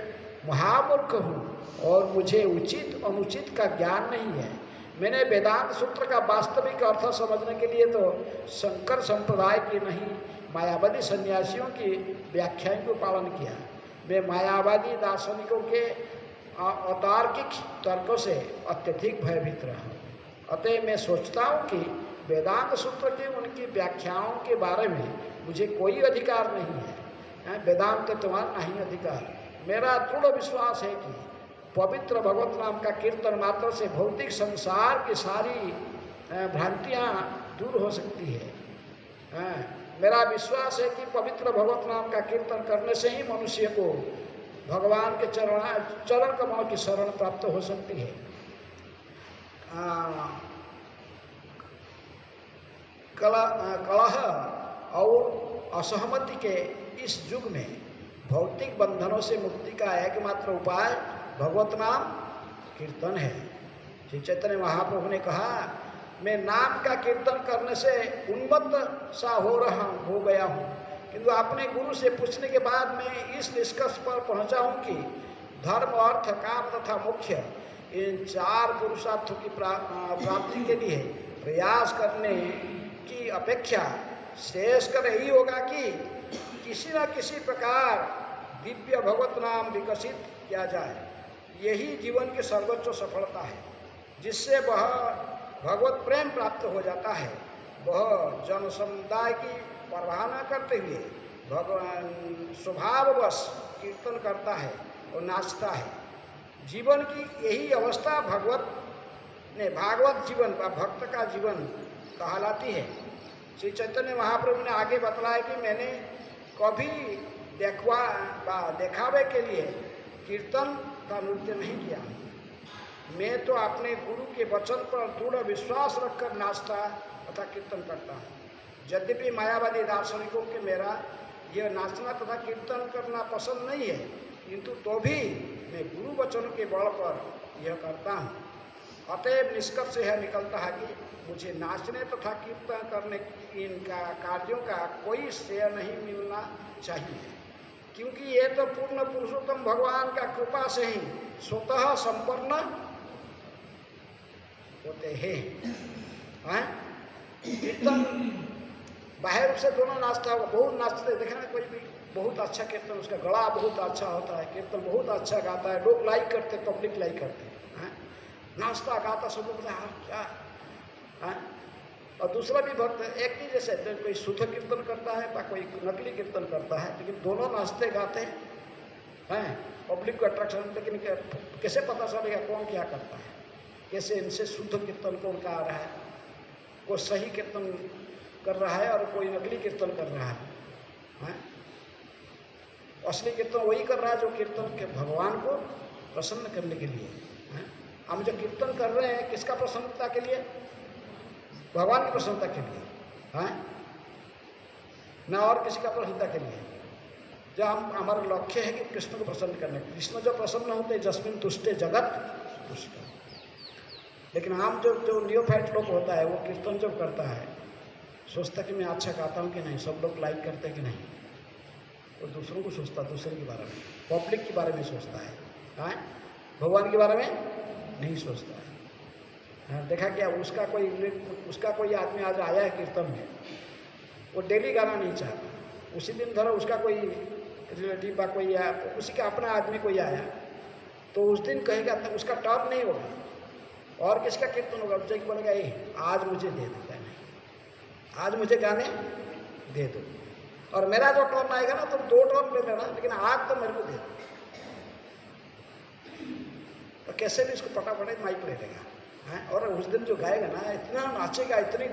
महामूर्ख हूँ और मुझे उचित अनुचित का ज्ञान नहीं है। मैंने वेदांत सूत्र का वास्तविक अर्थ समझने के लिए तो शंकर संप्रदाय की नहीं मायावादी सन्यासियों की व्याख्याओं को पालन किया। मैं मायावादी दार्शनिकों के अतार्किक तर्कों से अत्यधिक भयभीत रहा। अतः मैं सोचता हूँ कि वेदांत सूत्र की उनकी व्याख्याओं के बारे में मुझे कोई अधिकार नहीं है। वेदांत तुम्हारा नहीं अधिकार। मेरा दृढ़ विश्वास है कि पवित्र भगवत नाम का कीर्तन मात्र से भौतिक संसार की सारी भ्रांतियाँ दूर हो सकती है। मेरा विश्वास है कि पवित्र भगवत नाम का कीर्तन करने से ही मनुष्य को भगवान के चरण कमल की शरण प्राप्त हो सकती है। कलह और असहमति के इस युग में भौतिक बंधनों से मुक्ति का एकमात्र उपाय भगवत नाम कीर्तन है। श्री चैतन्य महाप्रभु ने कहा, मैं नाम का कीर्तन करने से उन्मत्त सा हो गया हूँ, किंतु अपने गुरु से पूछने के बाद मैं इस निष्कर्ष पर पहुँचा हूँ कि धर्म, अर्थ, काम तथा मोक्ष इन चार पुरुषार्थों की प्राप्ति के लिए प्रयास करने की अपेक्षा श्रेयस्कर यही होगा कि किसी न किसी प्रकार दिव्य भगवत नाम विकसित किया जाए। यही जीवन की सर्वोच्च सफलता है, जिससे वह भगवत प्रेम प्राप्त हो जाता है। वह जन समुदाय की परवाह न करते हुए भगवान स्वभाववश कीर्तन करता है और नाचता है। जीवन की यही अवस्था भागवत जीवन व भक्त का जीवन कहलाती है। श्री चैतन्य महाप्रभु ने आगे बतलाया कि मैंने कभी देखावे के लिए कीर्तन का नृत्य नहीं किया। मैं तो अपने गुरु के वचन पर दृढ़ विश्वास रखकर नाचता तथा कीर्तन करता हूँ। यद्यपि मायावादी दार्शनिकों के मेरा यह नाचना तथा कीर्तन करना पसंद नहीं है, किंतु तो भी मैं गुरु वचन के बल पर यह करता हूँ। अतएव निष्कर्ष यह निकलता है कि मुझे नाचने तथा कीर्तन करने की इनका कार्यों का कोई श्रेय नहीं मिलना चाहिए, क्योंकि ये तो पूर्ण पुरुषोत्तम भगवान का कृपा से ही स्वतः संपन्न होते हैं। कीर्तन बाहर से दोनों नाचता होगा, बहुत नाचते देखना, कोई भी बहुत अच्छा कीर्तन, उसका गला बहुत अच्छा होता है, कीर्तन बहुत अच्छा गाता है, लोग लाइक करते, पब्लिक लाइक करते हैं, नाचता गाता सब लोग क्या है। और दूसरा भी भक्त एक ही जैसे कोई शुद्ध कीर्तन करता है या कोई नकली कीर्तन करता है, लेकिन दोनों नाचते गाते हैं पब्लिक को अट्रैक्शन। लेकिन कैसे पता चलेगा कौन क्या करता है, कैसे इनसे शुद्ध कीर्तन कौन का आ रहा है, कोई सही कीर्तन कर रहा है और कोई नकली कीर्तन कर रहा है। असली कीर्तन वही कर रहा है जो कीर्तन के भगवान को प्रसन्न करने के लिए। हम जो कीर्तन कर रहे हैं किसका प्रसन्नता के लिए? भगवान की प्रसन्नता के लिए, न और किसी का प्रसन्नता के लिए। जो हमारा लक्ष्य है कि कृष्ण को प्रसन्न करने, कृष्ण जो प्रसन्न होते जस्मिन तुष्टे जगत तुष्ट। लेकिन हम जो नियोफाइट लोग होता है वो कीर्तन जब करता है सोचता कि मैं अच्छा गाता हूँ कि नहीं, सब लोग लाइक करते कि नहीं, वो दूसरों को सोचता, दूसरे के बारे में, पब्लिक के बारे में सोचता है, भगवान के बारे में नहीं सोचता है। देखा क्या, उसका कोई आदमी आज आया है कीर्तन में, वो डेली गाना नहीं चाहता, उसी दिन धरो उसका कोई रिलेटिव बा कोई आया, उसी का अपना आदमी कोई आया तो उस दिन कहेगा तब उसका टर्न नहीं होगा, और किसका कीर्तन होगा, उसे बोलेगा ये आज मुझे दे दो, नहीं आज मुझे गाने दे दो, और मेरा जो टर्न आएगा ना तुम 2 टर्न ले लेना, लेकिन आज तो मेरे को दे दो। तो कैसे भी इसको पटापट माइक ले लेगा, और उस दिन जो गाएगा ना इतना नाचेगा, इतनी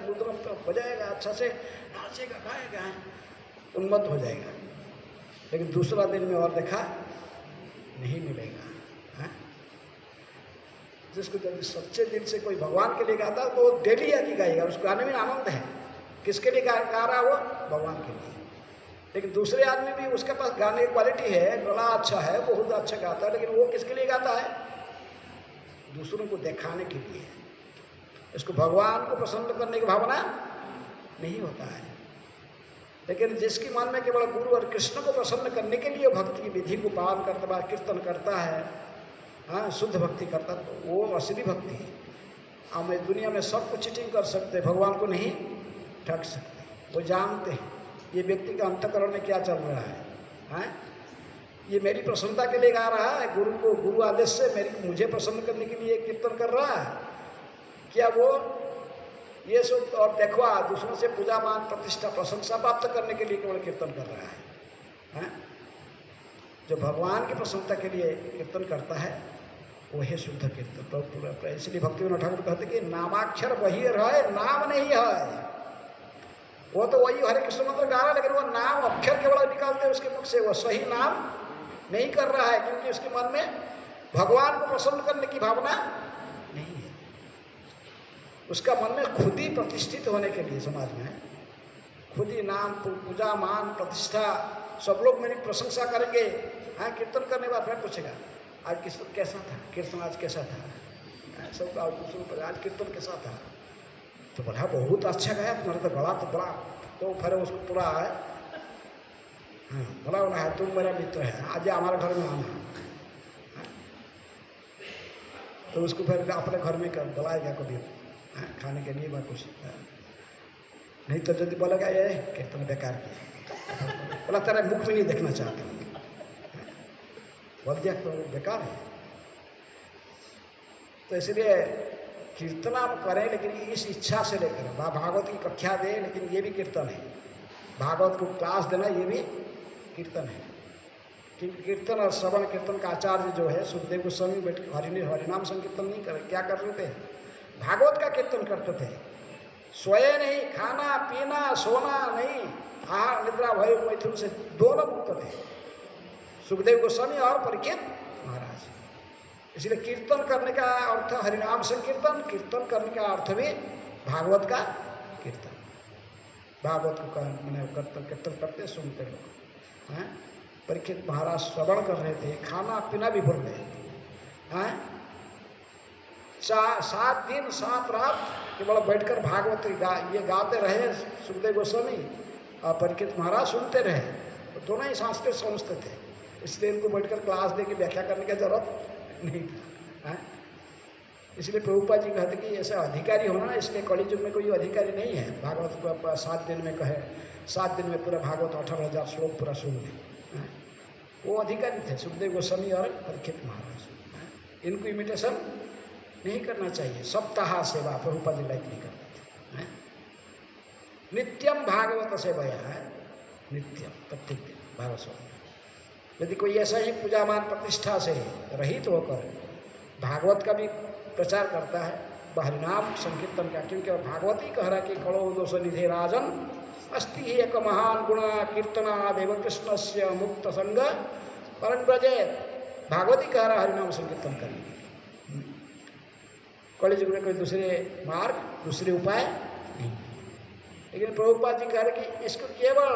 मुद्रा बजाएगा, अच्छा से नाचेगा गाएगा, उन्मत्त हो जाएगा। लेकिन दूसरा दिन में और देखा नहीं मिलेगा। हाँ? जिसको जब सच्चे दिल से कोई भगवान के लिए गाता है तो वो डेली आके गाएगा, उसको गाने में आनंद है। किसके लिए गा रहा है वो? भगवान के लिए। लेकिन दूसरे आदमी भी उसके पास गाने की क्वालिटी है, गला अच्छा है, बहुत अच्छा गाता है, लेकिन वो किसके लिए गाता है? दूसरों को दिखाने के लिए। इसको भगवान को प्रसन्न करने की भावना नहीं होता है। लेकिन जिसके मन में केवल गुरु और कृष्ण को प्रसन्न करने के लिए भक्ति की विधि को पालन करता है, कीर्तन करता है, हाँ, शुद्ध भक्ति करता, तो वो असली भक्ति है। हम दुनिया में सब कुछ चीटिंग कर सकते, भगवान को नहीं ठग सकते। वो जानते हैं ये व्यक्ति का अंतःकरण में क्या चल रहा है। हाँ? ये मेरी प्रसन्नता के लिए गा रहा है, गुरु को, गुरु आदेश से मुझे प्रसन्न करने के लिए कीर्तन कर रहा है, क्या वो ये सब और देखवा दूसरों से पूजा मान प्रतिष्ठा प्रशंसा प्राप्त करने के लिए केवल कीर्तन कर रहा है? हाँ? जो भगवान की प्रसन्नता के लिए कीर्तन करता है वही शुद्ध कीर्तन। तो इसलिए भक्तिविनोद ठाकुर कहते कि नामाक्षर वही है, नाम नहीं है। वो तो वही हरे कृष्ण मंत्र गा रहा है, लेकिन वो नाम अक्षर केवल निकालते हैं उसके मुख से, वो सही नाम नहीं कर रहा है, क्योंकि उसके मन में भगवान को प्रसन्न करने की भावना नहीं है। उसका मन में खुद ही प्रतिष्ठित होने के लिए समाज में खुद ही नाम, पूजा, मान, प्रतिष्ठा, सब लोग मेरी प्रशंसा करेंगे। हाँ, कीर्तन करने के बाद फिर पूछेगा आज कीर्तन कैसा था, कीर्तन आज कैसा था, सब आज कीर्तन कैसा था, तो बोला बहुत अच्छा गया तुम्हारा तो गला तो बड़ा, तो फिर उसको पूरा है, हाँ बोला बोला है तुम मेरा मित्र है, आज हमारे घर में आना। हाँ? तो उसको फिर अपने घर में बुलाएगा कभी, हाँ, खाने के लिए मैं कुछ, नहीं तो यदि बोलेगा ये कीर्तन बेकार किया, बोला तेरा मुख में नहीं देखना चाहता, बोल दिया तो बेकार है। तो इसलिए कीर्तन आप करें, लेकिन इस इच्छा से लेकर भागवत की कक्षा दें, लेकिन ये भी कीर्तन है। भागवत को क्लास देना ये भी कीर्तन है। क्योंकि कीर्तन और श्रवण कीर्तन का आचार्य जो है सुखदेव गोस्वामी बैठ के हरिनाम संकीर्तन नहीं करे, क्या कर रहे थे? भागवत का कीर्तन करते थे। सोए नहीं, खाना पीना सोना नहीं, आहार निद्रा भय मैथुन से दोनों मुक्त थे सुखदेव गोस्वामी और परीक्षित महाराज। इसलिए कीर्तन करने का अर्थ हरिनाम संकीर्तन, कीर्तन करने का अर्थ भी भागवत का कीर्तन। भागवत को मैंने कीर्तन करते सुनते लोग। हैं, परीक्षित महाराज श्रवण कर रहे थे, खाना पीना भी भूल गए। हैं, 7 दिन 7 रात केवल बैठकर भागवत ये गाते रहे सुखदेव गोस्वामी और परीक्षित महाराज सुनते रहे। तो दोनों ही संस्कृत समझते थे, इसलिए इनको बैठकर क्लास दे के व्याख्या करने की जरूरत नहीं था। इसलिए प्रभुपाद जी कहते कि ऐसा अधिकारी होना ना, इसलिए कलियुग में कोई अधिकारी नहीं है भागवत को 7 दिन में कहे, 7 दिन में पूरा भागवत 18,000 श्लोक पूरा सुन ले। वो अधिकारी थे सुखदेव गोस्वामी और परीक्षित महाराज। इनको इमिटेशन नहीं करना चाहिए। सप्ताह सेवा प्रभुपाद जी लाइक नहीं करते थे। नित्यम भागवत सेवाया है, नित्यम प्रत्येक दिन भागवत सेवा। यदि कोई ऐसा ही पूजा मान प्रतिष्ठा से रहित होकर भागवत का भी प्रचार करता है, हरिनाम संकीर्तन का, क्योंकि भागवत ही कह रहा है कि कलो दोष निधे राजन अस्ति ही एक महान गुण कीर्तना देव कृष्ण से मुक्त संग परम ब्रजे। भागवत ही कह रहा है हरिनाम संकीर्तन करने के। कलियुग में कोई दूसरे मार्ग, दूसरे उपाय नहीं। लेकिन प्रभुपाद जी कह रहे कि इसको केवल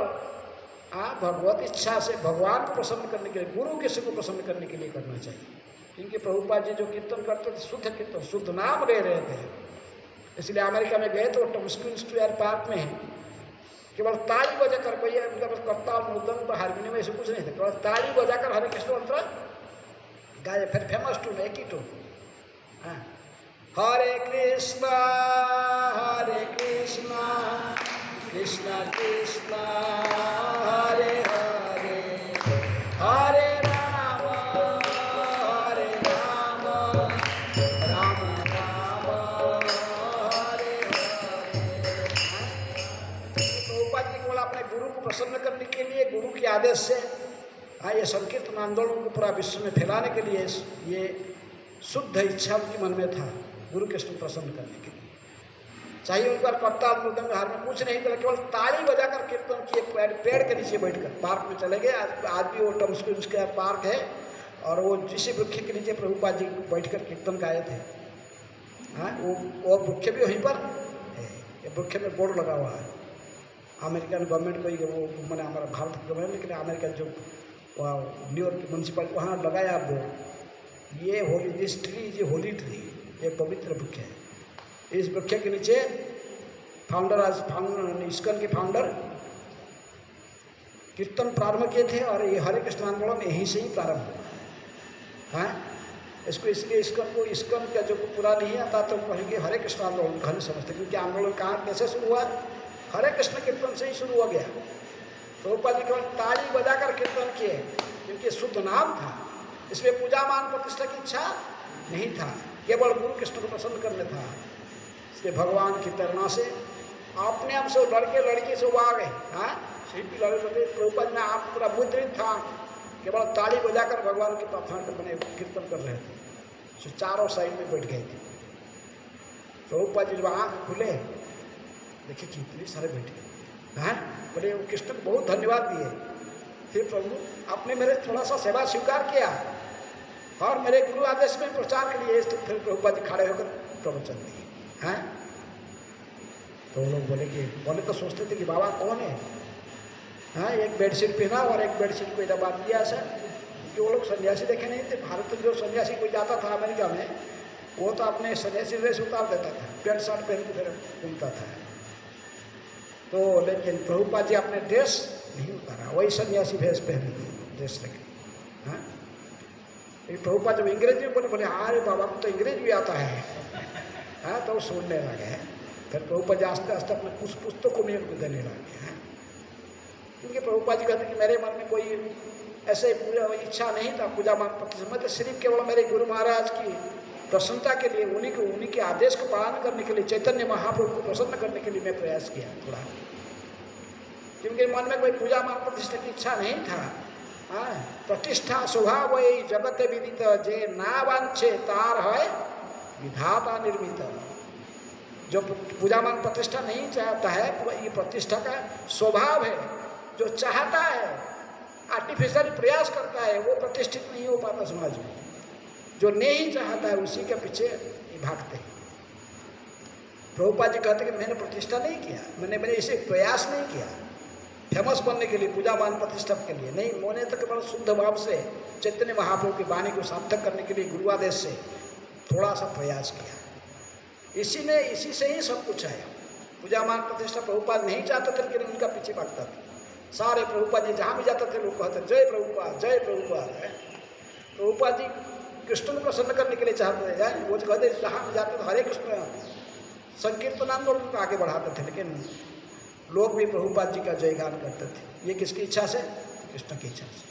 भगवत इच्छा से भगवान को प्रसन्न करने के लिए, गुरु किसी को प्रसन्न करने के लिए करना चाहिए। क्योंकि प्रभुपाद जी जो कीर्तन करते थे शुद्ध कीर्तन, शुद्ध नाम ले रहे थे। इसलिए अमेरिका में गए तो टॉम्स्किन स्क्वायर पार्क में केवल ताली बजाकर, कोई उनका बस करताल मृदंग हारमोनियम में ऐसे कुछ नहीं था, केवल ताली बजाकर हरे कृष्ण मंत्र गाए। फिर फेमस टून, एक ही टून, हरे कृष्ण कृष्ण कृष्ण हरे हरे, हरे राम राम राम हरे हरे। प्रभुपाद जी केवल अपने गुरु को प्रसन्न करने के लिए, गुरु के आदेश से ये संकीर्तन आंदोलन को पूरा विश्व में फैलाने के लिए ये शुद्ध इच्छा उनके मन में था, गुरु कृष्ण प्रसन्न करने के लिए। चाहिए उनका करताल मृदंग हार में कुछ नहीं करा, केवल ताली बजाकर कीर्तन किए। पेड़ के नीचे बैठकर पार्क में चले गए। आज भी वो टॉम्स्किन स्क्वायर पार्क है और वो जिस वृक्ष के नीचे प्रभुपाद जी बैठकर कीर्तन गाए थे, हाँ, वो वृक्ष भी वहीं पर है। ये वृक्ष में बोर्ड लगा हुआ है। अमेरिकन गवर्नमेंट को वो मैंने हमारा भारत गवर्नमेंट, लेकिन अमेरिकन जो न्यूयॉर्क म्यूनसिपल वहाँ लगाया बोर्ड, ये Holi, this tree is a Holi tree, ये पवित्र वृक्ष है। इस वृक्ष के नीचे इस्कॉन के फाउंडर कीर्तन प्रारंभ किए थे और ये हरे कृष्ण आंदोलन यहीं से ही प्रारंभ हुआ। हाँ, इसको इसलिए इस्कॉन का जो पूरा नहीं आता तो कहेंगे हरे कृष्ण आंदोलन घन समझते, क्योंकि आंदोलन कहाँ कैसे शुरू हुआ, हरे कृष्ण कीर्तन से ही शुरू हो गया। प्रभुपाद जी केवल ताली बजाकर कीर्तन किए, क्योंकि शुद्ध नाम था, इसमें पूजा मान प्रतिष्ठा की इच्छा नहीं था, केवल गुरु कृष्ण को प्रसन्न करने था। इसलिए भगवान की प्रेरणा से अपने आप से लड़के लड़की से वो आ गए। हाँ, शिल्पी लड़के प्रभुपाद में आप पूरा मुद्रित था, केवल ताली बजाकर भगवान की प्रार्थना कर बने कीर्तन कर रहे थे। तो चारों साइड में बैठ गए थे। प्रभुपाद जी जब आँख खुले देखिए कि इतने सारे बैठ गए। हाँ, बोले वो कृष्ण को बहुत धन्यवाद दिए, फिर प्रभु आपने मेरे थोड़ा सा सेवा स्वीकार किया और मेरे गुरु आदेश में प्रचार के लिए। तो फिर प्रभुपाद जी खड़े होकर प्रवचन दिए। हाँ, तो वो लोग बोले तो सोचते थे कि बाबा कौन है। हाँ, एक बेडशीट पहना और एक बेडशीट को इधर बांध दिया सर, क्योंकि वो लोग सन्यासी देखे नहीं थे। भारत में जो सन्यासी कोई जाता था अमेरिका में, वो तो अपने सन्यासी ड्रेस उतार देता था, पैंट शर्ट पहन के फिर घूमता था। तो लेकिन प्रभुपाद जी अपने ड्रेस नहीं उतारा, वही सन्यासी भेष पहने थे, ड्रेस लेके। हाँ, प्रभुपाद जब अंग्रेजी में बोले अरे बाबा को तो अंग्रेजी भी आता है। हाँ, तो सुनने लगे। फिर प्रभुपाद जी आस्ते आस्ते अपने कुछ पुस्तकों में उनको देने लगे हैं, क्योंकि प्रभुपाद जी कहते कि मेरे मन में कोई ऐसे पूरा इच्छा नहीं था पूजा मान प्रतिष्ठा, मैं तो सिर्फ केवल मेरे गुरु महाराज की प्रसन्नता के लिए, उन्हीं के आदेश को पालन करने के लिए, चैतन्य महाप्रभु को प्रसन्न करने के लिए मैं प्रयास किया थोड़ा, क्योंकि मन में कोई पूजा मान प्रतिष्ठा की इच्छा नहीं था। हाँ, प्रतिष्ठा स्वभाव वही जगत विदित, जे ना वांछे तार है विधाता निर्मित। जो पूजा मान प्रतिष्ठा नहीं चाहता है, ये प्रतिष्ठा का स्वभाव है। जो चाहता है, आर्टिफिशियल प्रयास करता है, वो प्रतिष्ठित नहीं हो पाता समाज में। जो नहीं चाहता है उसी के पीछे भागते हैं। प्रभुपाद जी कहते कि मैंने प्रतिष्ठा नहीं किया, मैंने इसे प्रयास नहीं किया फेमस बनने के लिए, पूजा मान प्रतिष्ठा के लिए नहीं। मैंने तो केवल शुद्ध भाव से चैतन्य महाप्रभु की वाणी को सार्थक करने के लिए गुरु आदेश से थोड़ा सा प्रयास किया। इसी से ही सब कुछ आया। पूजा मान प्रतिष्ठा प्रभुपाद नहीं चाहते थे, लेकिन उनका पीछे भागता था। सारे प्रभुपाद जी जहाँ भी जाते थे लोग कहते जय प्रभुपाद जय प्रभुपाद है। प्रभुपाद जी कृष्ण को प्रसन्न करने के लिए चाहते थे, वो कहते जहाँ भी जाते थे हरे कृष्ण संकीर्तन आंदोलन को आगे बढ़ाते थे, लेकिन लोग भी प्रभुपाद जी का जयगान करते थे। ये किसकी इच्छा से? कृष्ण की इच्छा से।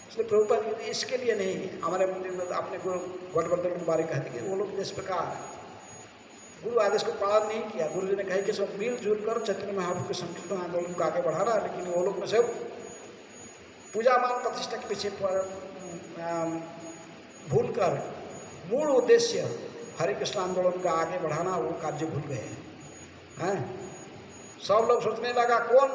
इसलिए प्रभुपाद जी इसके लिए नहीं, हमारे मंदिर में अपने गुरु गठबंधन के बारे में कहते कि वो लोग जिस प्रकार गुरु आदेश को पालन नहीं किया, गुरु जी ने कहा कि सब मिलजुल कर चैतन्य महाप्रभु के संकीर्तन आंदोलन को आगे बढ़ा रहा, लेकिन वो लोग में से पूजा मान प्रतिष्ठा के पीछे भूल कर मूल उद्देश्य हरे कृष्ण आंदोलन का आगे बढ़ाना, वो कार्य भूल गए हैं। सब लोग सोचने लगा कौन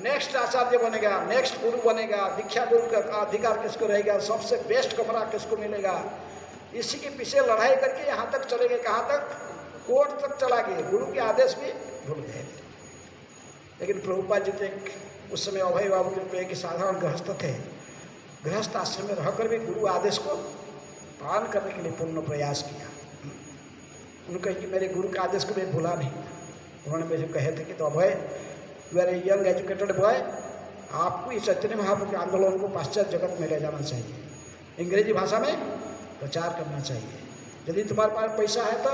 नेक्स्ट आचार्य बनेगा, नेक्स्ट गुरु बनेगा, दीक्षा गुरु का अधिकार किसको रहेगा, सबसे बेस्ट कमरा किसको मिलेगा। इसी के पीछे लड़ाई करके यहाँ तक चले गए, कहाँ तक? कोर्ट तक चला गए। गुरु के आदेश भी भूल गए। लेकिन प्रभुपाद जी थे उस समय अभय बाबू के रुपये के साधारण गृहस्थ थे, गृहस्थ आश्रम में रहकर भी गुरु आदेश को पालन करने के लिए पूर्ण प्रयास किया। उन्होंने कहा कि मेरे गुरु के आदेश को मैं भूला नहीं। उन्होंने मुझे कहे थे कि तो अभय वेरी यंग एजुकेटेड बॉय, आपको इस चैतन्य महाप्रभु के आंदोलन को पाश्चात्य जगत में ले जाना चाहिए, अंग्रेजी भाषा में प्रचार करना चाहिए। यदि तुम्हारे पास पैसा है तो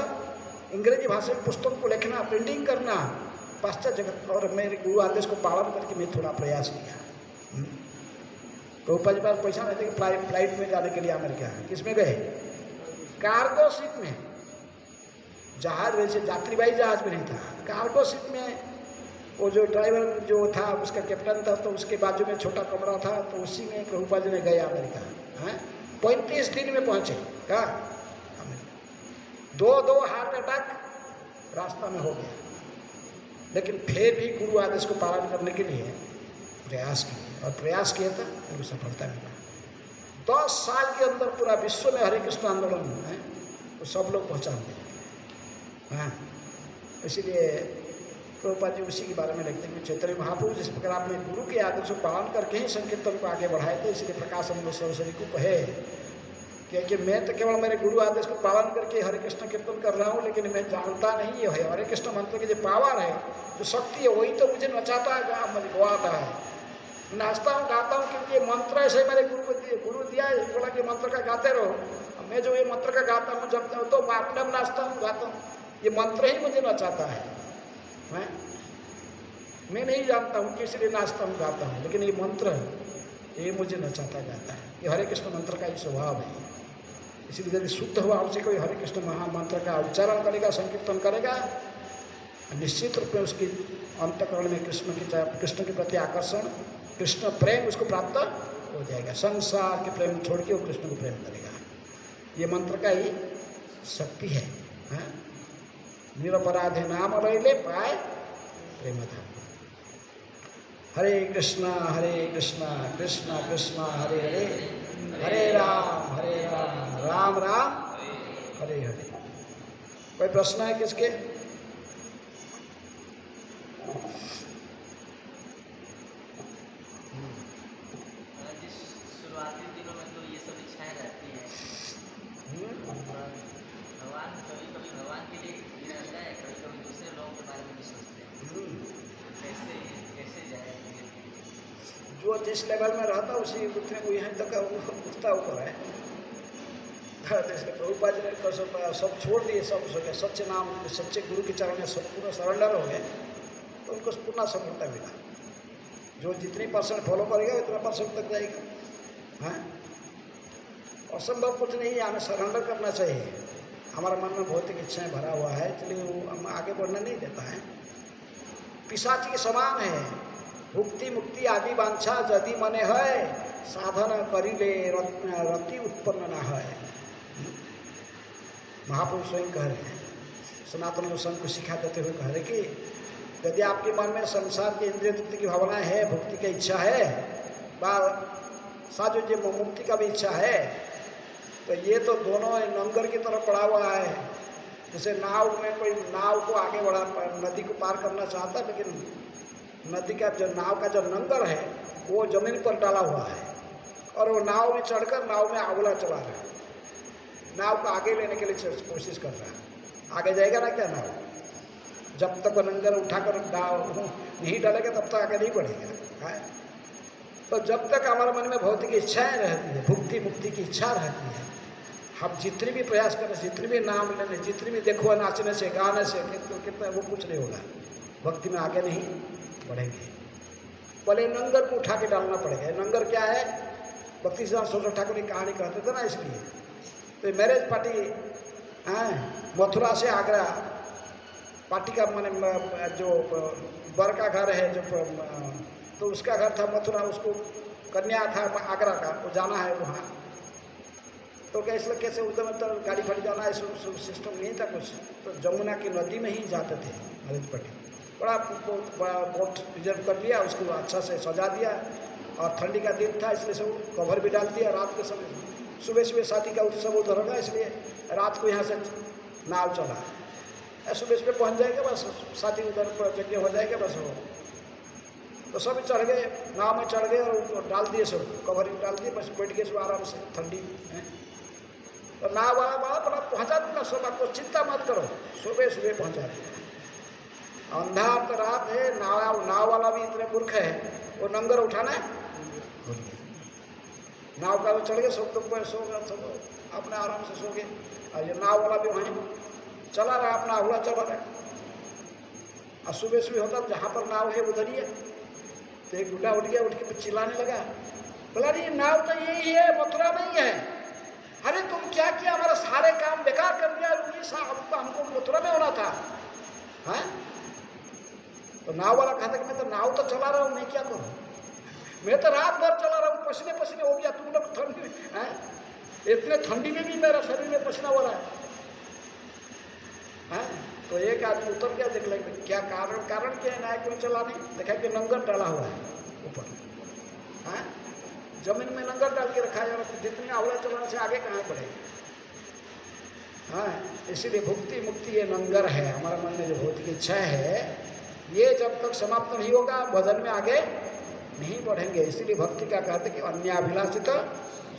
अंग्रेजी भाषा में पुस्तक को लिखना, प्रिंटिंग करना पाश्चात्य जगत। और मेरे गुरु आदेश को पालन करके मैं थोड़ा प्रयास किया। तो पास पैसा नहीं था कि फ्लाइट में जाने के लिए अमेरिका। किसमें गए? कार्गो शिप में। जहाज वैसे यात्रीवाही जहाज में नहीं था, कार्गो शिप में। वो जो ड्राइवर जो था उसका कैप्टन था, तो उसके बाजू में छोटा कमरा था, तो उसी में प्रभुपाद जी ने गए अमेरिका। 35 दिन में पहुँचे। कहाँ? दो हार्ट अटैक रास्ता में हो गया, लेकिन फिर भी गुरु आदेश को पालन करने के लिए प्रयास किए, और प्रयास किया था उनको सफलता मिला। 10 साल के अंदर पूरा विश्व में हरे कृष्ण आंदोलन है तो सब लोग पहचानते हैं। हाँ, इसीलिए प्रभुपाद जी उसी के बारे में लिखते हैं कि चैतन्य महाप्रभु जिस प्रकार अपने गुरु के आदेश को पालन करके ही संकीर्तन को आगे बढ़ाए थे, इसलिए प्रकाश अमृत सरस्वती को कहे कि मैं तो केवल मेरे गुरु आदेश को पालन करके हरे कृष्ण कीर्तन कर रहा हूँ, लेकिन मैं जानता नहीं है हरे कृष्ण मंत्र की जो पावर है, जो शक्ति है, वही तो मुझे नचाता है, मुझे गवाता है। नाचता हूँ, गाता हूँ, क्योंकि ये मंत्र ऐसे मेरे गुरु दिया है, बोला कि मंत्र का गाते रहो। मैं जो ये मंत्र का गाता हूँ जब तो मैं अपने नाचता हूँ, गाता हूँ, ये मंत्र ही मुझे नचाता है। मैं नहीं जानता हूँ किस लिए नाचता हूँ, गाता हूँ, लेकिन ये मंत्र ये मुझे नचाता गाता है। ये हरे कृष्ण मंत्र का ही स्वभाव है। इसलिए यदि शुद्ध भाव से कोई हरे कृष्ण महामंत्र का उच्चारण करेगा, संकीर्तन करेगा, निश्चित रूप में उसकी अंतःकरण में कृष्ण के प्रति आकर्षण, कृष्ण प्रेम उसको प्राप्त हो जाएगा। संसार के प्रेम छोड़ के वो कृष्ण को प्रेम करेगा। ये मंत्र का ही शक्ति है। निरपराधे नाम रैले पाए प्रेम धाम। हरे कृष्णा कृष्ण कृष्ण हरे हरे, हरे राम राम राम हरे हरे। कोई प्रश्न है किसके? शुरुआती दिनों में तो ये सब इच्छाएं रहती हैं। भगवान कभी कभी भगवान के लिए भी रहता है, कभी कभी दूसरे लोगों के बारे में भी सोचते हैं। कैसे जाए? जो जिस लेवल में रहता उसी उतने को यहाँ तक उठता ऊपर है। इसलिए प्रभुपाद जी ने सब छोड़ दिए, सब सो गया, सच्चे नाम सच्चे गुरु के चरण में सब पूरा सरेंडर हो गए, तो उनको पूर्ण सफलता मिला। जो जितनी परसेंट फॉलो करेगा उतना परसेंट तक जाएगा। हाँ, असंभव कुछ नहीं है, हमें सरेंडर करना चाहिए। हमारा मन में भौतिक इच्छाएं भरा हुआ है, इसलिए वो हम आगे बढ़ने नहीं देता है। पिशाची के समान है। भुक्ति मुक्ति आदि वांछा यदि मने है, साधन करिले रति उत्पन्न ना है। महापुरुष स्वयं कह रहे हैं, सनातन गोस्वामी को सिखा देते हुए कह रहे कि यदि आपके मन में संसार के इंद्रिय तृप्ति की भावनाएं है, भुक्ति की इच्छा है, साथ जो मुक्ति का भी इच्छा है, तो ये तो दोनों नंगर की तरफ पड़ा हुआ है। जैसे नाव में कोई नाव को आगे बढ़ा, नदी को पार करना चाहता है, लेकिन नदी का जो नाव का जो नंगर है वो जमीन पर डाला हुआ है, और वो नाव में चढ़कर नाव में आगला चला रहा है, नाव को आगे लेने के लिए कोशिश कर रहा है। आगे जाएगा ना क्या नाव? जब तक वो नंगर उठाकर नाव नहीं डालेगा तब तक आगे नहीं बढ़ेगा। है? तो जब तक हमारे मन में भौतिक इच्छाएं रहती है, भुक्ति मुक्ति की इच्छा रहती है, हम जितने भी प्रयास करें, जितने भी नाम लेने, जितने भी देखो नाचने से, गाने से, कितना वो कुछ नहीं होगा, भक्ति में आगे नहीं बढ़ेंगे। पहले नंगर को उठा के डालना पड़ेगा। नंगर क्या है? भक्ति सिद्धांत सरस्वती ठाकुर की कहानी कहते थे ना, इसलिए तो मैरिज पार्टी मथुरा से आगरा, पार्टी का मैंने जो बर का घर है, जो तो उसका घर था मथुरा, उसको कन्या था आगरा का, वो जाना है वहाँ। तो कैसे उधर तो गाड़ी फट जाना है, सिस्टम नहीं था कुछ, तो जमुना की नदी में ही जाते थे मैरिज पार्टी। बड़ा बोट रिजर्व कर लिया, उसको अच्छा से सजा दिया, और ठंडी का दिन था इसलिए सब कवर भी डाल दिया। रात के समय सुबह शादी का उत्सव उधर होगा, इसलिए रात को यहाँ से नाव चला, सुबह पहुँच जाएगा, बस शादी उधर पर जगह हो जाएगा, बस हो। तो सब चढ़ गए, नाव में चढ़ गए और डाल दिए, सब कवर डाल दिए, बस बैठ गए सब आराम से, ठंडी है। तो नाव वाला बड़ा पहुँचा दूँगा सब, आपको चिंता मत करो, सुबह पहुँचा दिया। अंधार तो रात है, नाव वाला भी इतने मूर्ख है, वो नंगर उठाना है, नाव का चढ़ गए, सब लोग सो गए, सब अपने आराम से सो गए, और ये नाव वाला भी वहीं चला रहा, अपना हुआ चला रहा। और सुबह होता जहाँ पर नाव है उधर ही है। तो एक बुढ़ा उठ गया, उठ के चिल्लाने लगा, बोला नहीं नाव तो यही है, मथुरा में ही है। अरे तुम क्या किया, हमारा सारे काम बेकार कर दिया, हमको मथुरा में होना था। हाँ, तो नाव वाला कहता कि मैं तो नाव तो चला रहा हूँ, मैं क्या करूँ, मैं तो रात भर चला रहा हूँ, पसीने हो गया, तुम लोग ठंडी है, इतने ठंडी में भी मेरा शरीर में पसीना हो रहा है। तो एक आदमी उतर गया, देख लेंगे क्या कारण क्या है, नाव क्यों चला नहीं, देखा कि नंगर डाला हुआ है ऊपर। जमीन में लंगर डाल के रखा है, और जितनी आवला चलाने से आगे कहाँ बढ़ेगा। हाँ, इसीलिए भुक्ति मुक्ति ये लंगर है। हमारा मन में जो भौतिक इच्छा है, ये जब तक समाप्त नहीं होगा भजन में आगे नहीं बढ़ेंगे। इसीलिए भक्ति क्या कहते हैं कि अन्याभिलाषित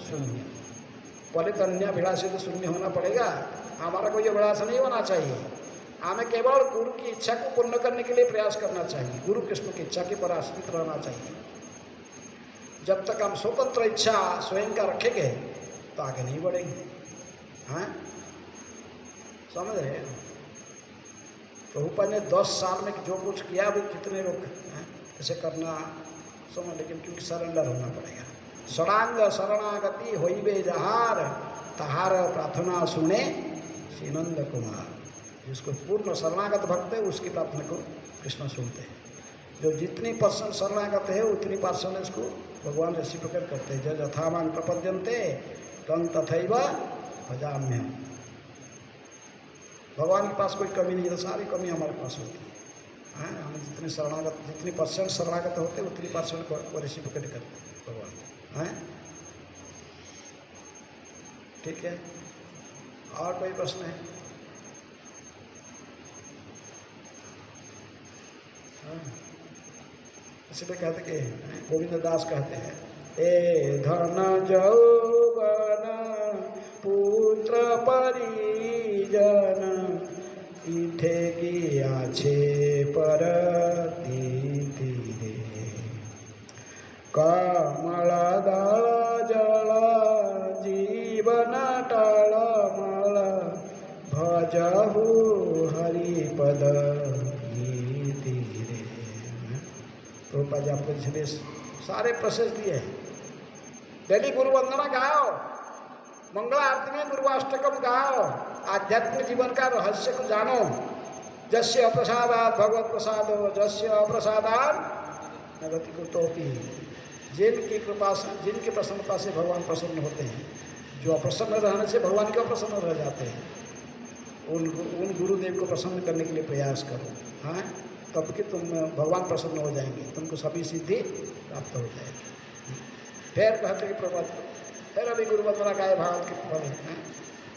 शून्य। पहले तो अन्याभिलाषित शून्य होना पड़ेगा। हमारा कोई अभिलाष नहीं होना चाहिए। हमें केवल गुरु की इच्छा को पूर्ण करने के लिए प्रयास करना चाहिए। गुरु कृष्ण की इच्छा के पर आश्रित रहना चाहिए। जब तक हम स्वतंत्र इच्छा स्वयं का रखेंगे तो आगे नहीं बढ़ेंगे। हाँ, समझ रहे हैं? प्रभुपाद ने 10 साल में जो कुछ किया भी कितने लोग ऐसे करना समझ, लेकिन क्योंकि सरेंडर होना पड़ेगा। षडांग शरणागति होइबे जहार, तहार प्रार्थना सुने श्रीनंद कुमार। जिसको पूर्ण शरणागत भक्त है उसकी प्रार्थना को कृष्ण सुनते हैं। जो जितनी % शरणागत है उतनी % इसको भगवान रेसिप्रोकेट करते हैं। जो यथामान प्रपद्यन्ते तं तथैव भजाम्यहम्। भगवान के पास कोई कमी नहीं है, सारी कमी हमारे पास होती है। हाँ, हम जितनी % शरणागत होते हैं उतनी % को रेसिप्रोकेट करते हैं भगवान। हाँ, ठीक है। और कोई प्रश्न है? हाँ, इसलिए कहते कि गोविंद दास कहते हैं, ए धन जौवन पुत्र परिजन, इठे गिया छे परती तीरे, कमल दल जल जीवन टलमल, भजहु हरिपद तीरे। रूपा जी आपको इसलिए सारे प्रोसेस दिए हैं। डेली गुरु वंदना गाओ, मंगला आरती में गुरुवाष्टकम गाओ, आध्यात्मिक जीवन का रहस्य को जानो। जस्य अप्रसादात् भगवत प्रसादो, जस्य अप्रसादात् नगति कुतोपि। जिनकी कृपा से, जिनकी प्रसन्नता से भगवान प्रसन्न होते हैं, जो अप्रसन्न रहने से भगवान क्यों प्रसन्न रह जाते हैं, उन गुरुदेव को प्रसन्न करने के लिए प्रयास करो। हाँ, तब कि तुम भगवान प्रसन्न हो जाएंगे, तुमको सभी सिद्धि प्राप्त हो जाएगी। फिर कहते कि प्रभु फिर अभी गुरु वंदना गाय भागवत के फल है।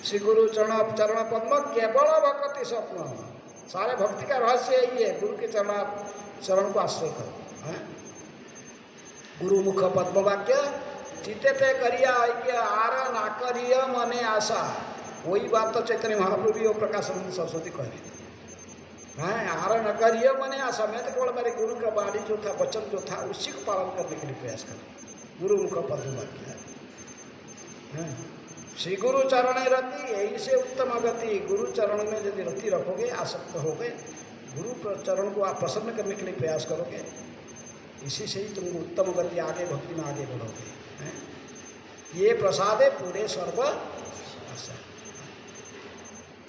श्री गुरु चरण पद्म केवल भक्ति स्वप्न। सारे भक्ति का रहस्य यही है, गुरु के चरण को आश्रय करो। गुरु मुख पद्म वाक्य चित्ते ते करिया ऐक्य, आर ना करिय मने आशा। वही बात तो चैतन्य महाप्रभु और प्रकाशानंद सरस्वती कह रहे थे। हाँ, आर न करिय मने आशा। मैं तो केवल मेरे गुरु का वाणी जो था, वचन जो था, उसी को पालन करने के लिए प्रयास करो। गुरु मुख पद्म वाक्य। श्री गुरु चरण रति, यही से उत्तम गति। गुरु चरण में यदि रति रखोगे, आसक्त होगे, गुरु चरण को आप प्रसन्न करने के लिए प्रयास करोगे, इसी से ही तुमको उत्तम गति, आगे भक्ति में आगे बढ़ोगे। ये प्रसादे पूरे सर्व आशा।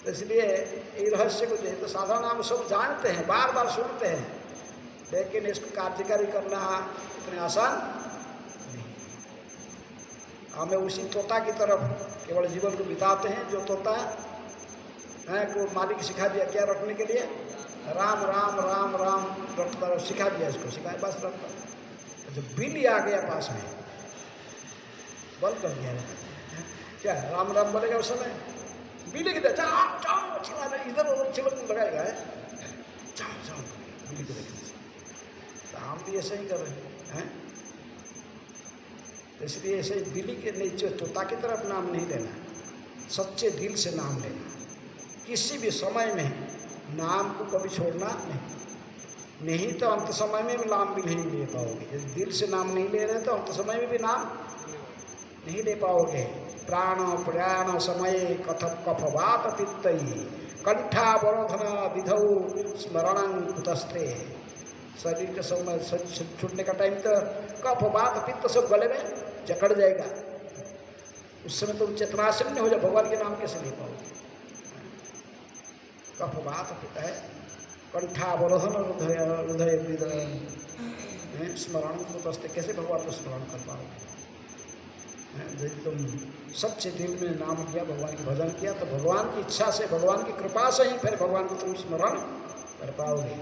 इसलिए ये रहस्य को जो तो साधारण हम सब जानते हैं, बार बार सुनते हैं, लेकिन इसको कार्यकारी करना इतने आसान नहीं। हमें उसी तोता की तरफ केवल जीवन को बिताते हैं। जो तोता है को मालिक सिखा दिया क्या रखने के लिए, राम राम राम राम रटता, सिखा दिया, इसको सिखाया बस रटता। जब बिल्ली आ गया पास में, बंद कर दिया, क्या राम राम बोलेगा उस समय, बिल्ली की जाओ जाओ चिल्ला, इधर उधर चिल्ला लगाएगा, जाओ जाओ बिल्ली को देखने से। तो हम भी ऐसे ही कर रहे हैं। इसलिए ऐसे बिल्ली के नीचे तोता की तरफ नाम नहीं लेना, सच्चे दिल से नाम लेना। किसी भी समय में नाम को कभी छोड़ना नहीं तो अंत समय में भी नाम भी नहीं ले पाओगे। यदि दिल से नाम नहीं ले रहे तो अंत समय में भी नाम नहीं ले पाओगे। प्राण प्रयाण समय कफवात पित्तई, कंठावरोधन विधौ स्मरण कुतस्ते। शरीर के समय छूटने का टाइम तो कफवात पित्त सब गले में जकड़ जाएगा, उस समय तुम चेतनाशून्य हो जाओ, भगवान के नाम कैसे ले पाओगे। कफवात पित्त है, कंठावरोधन हृदय स्मरण कुतस्ते, कैसे भगवान को स्मरण कर पाओगे। यदि तुम सच्चे दिल में नाम लिया, भगवान की भजन किया, तो भगवान की इच्छा से, भगवान की कृपा से ही फिर भगवान को तुम स्मरण कर पाओगे।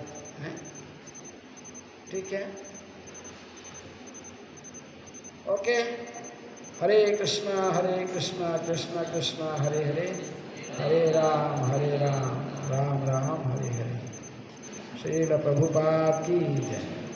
ठीक है। ओके, हरे कृष्णा कृष्ण कृष्ण हरे हरे, हरे राम राम राम हरे हरे। श्रील प्रभुपाद की जय।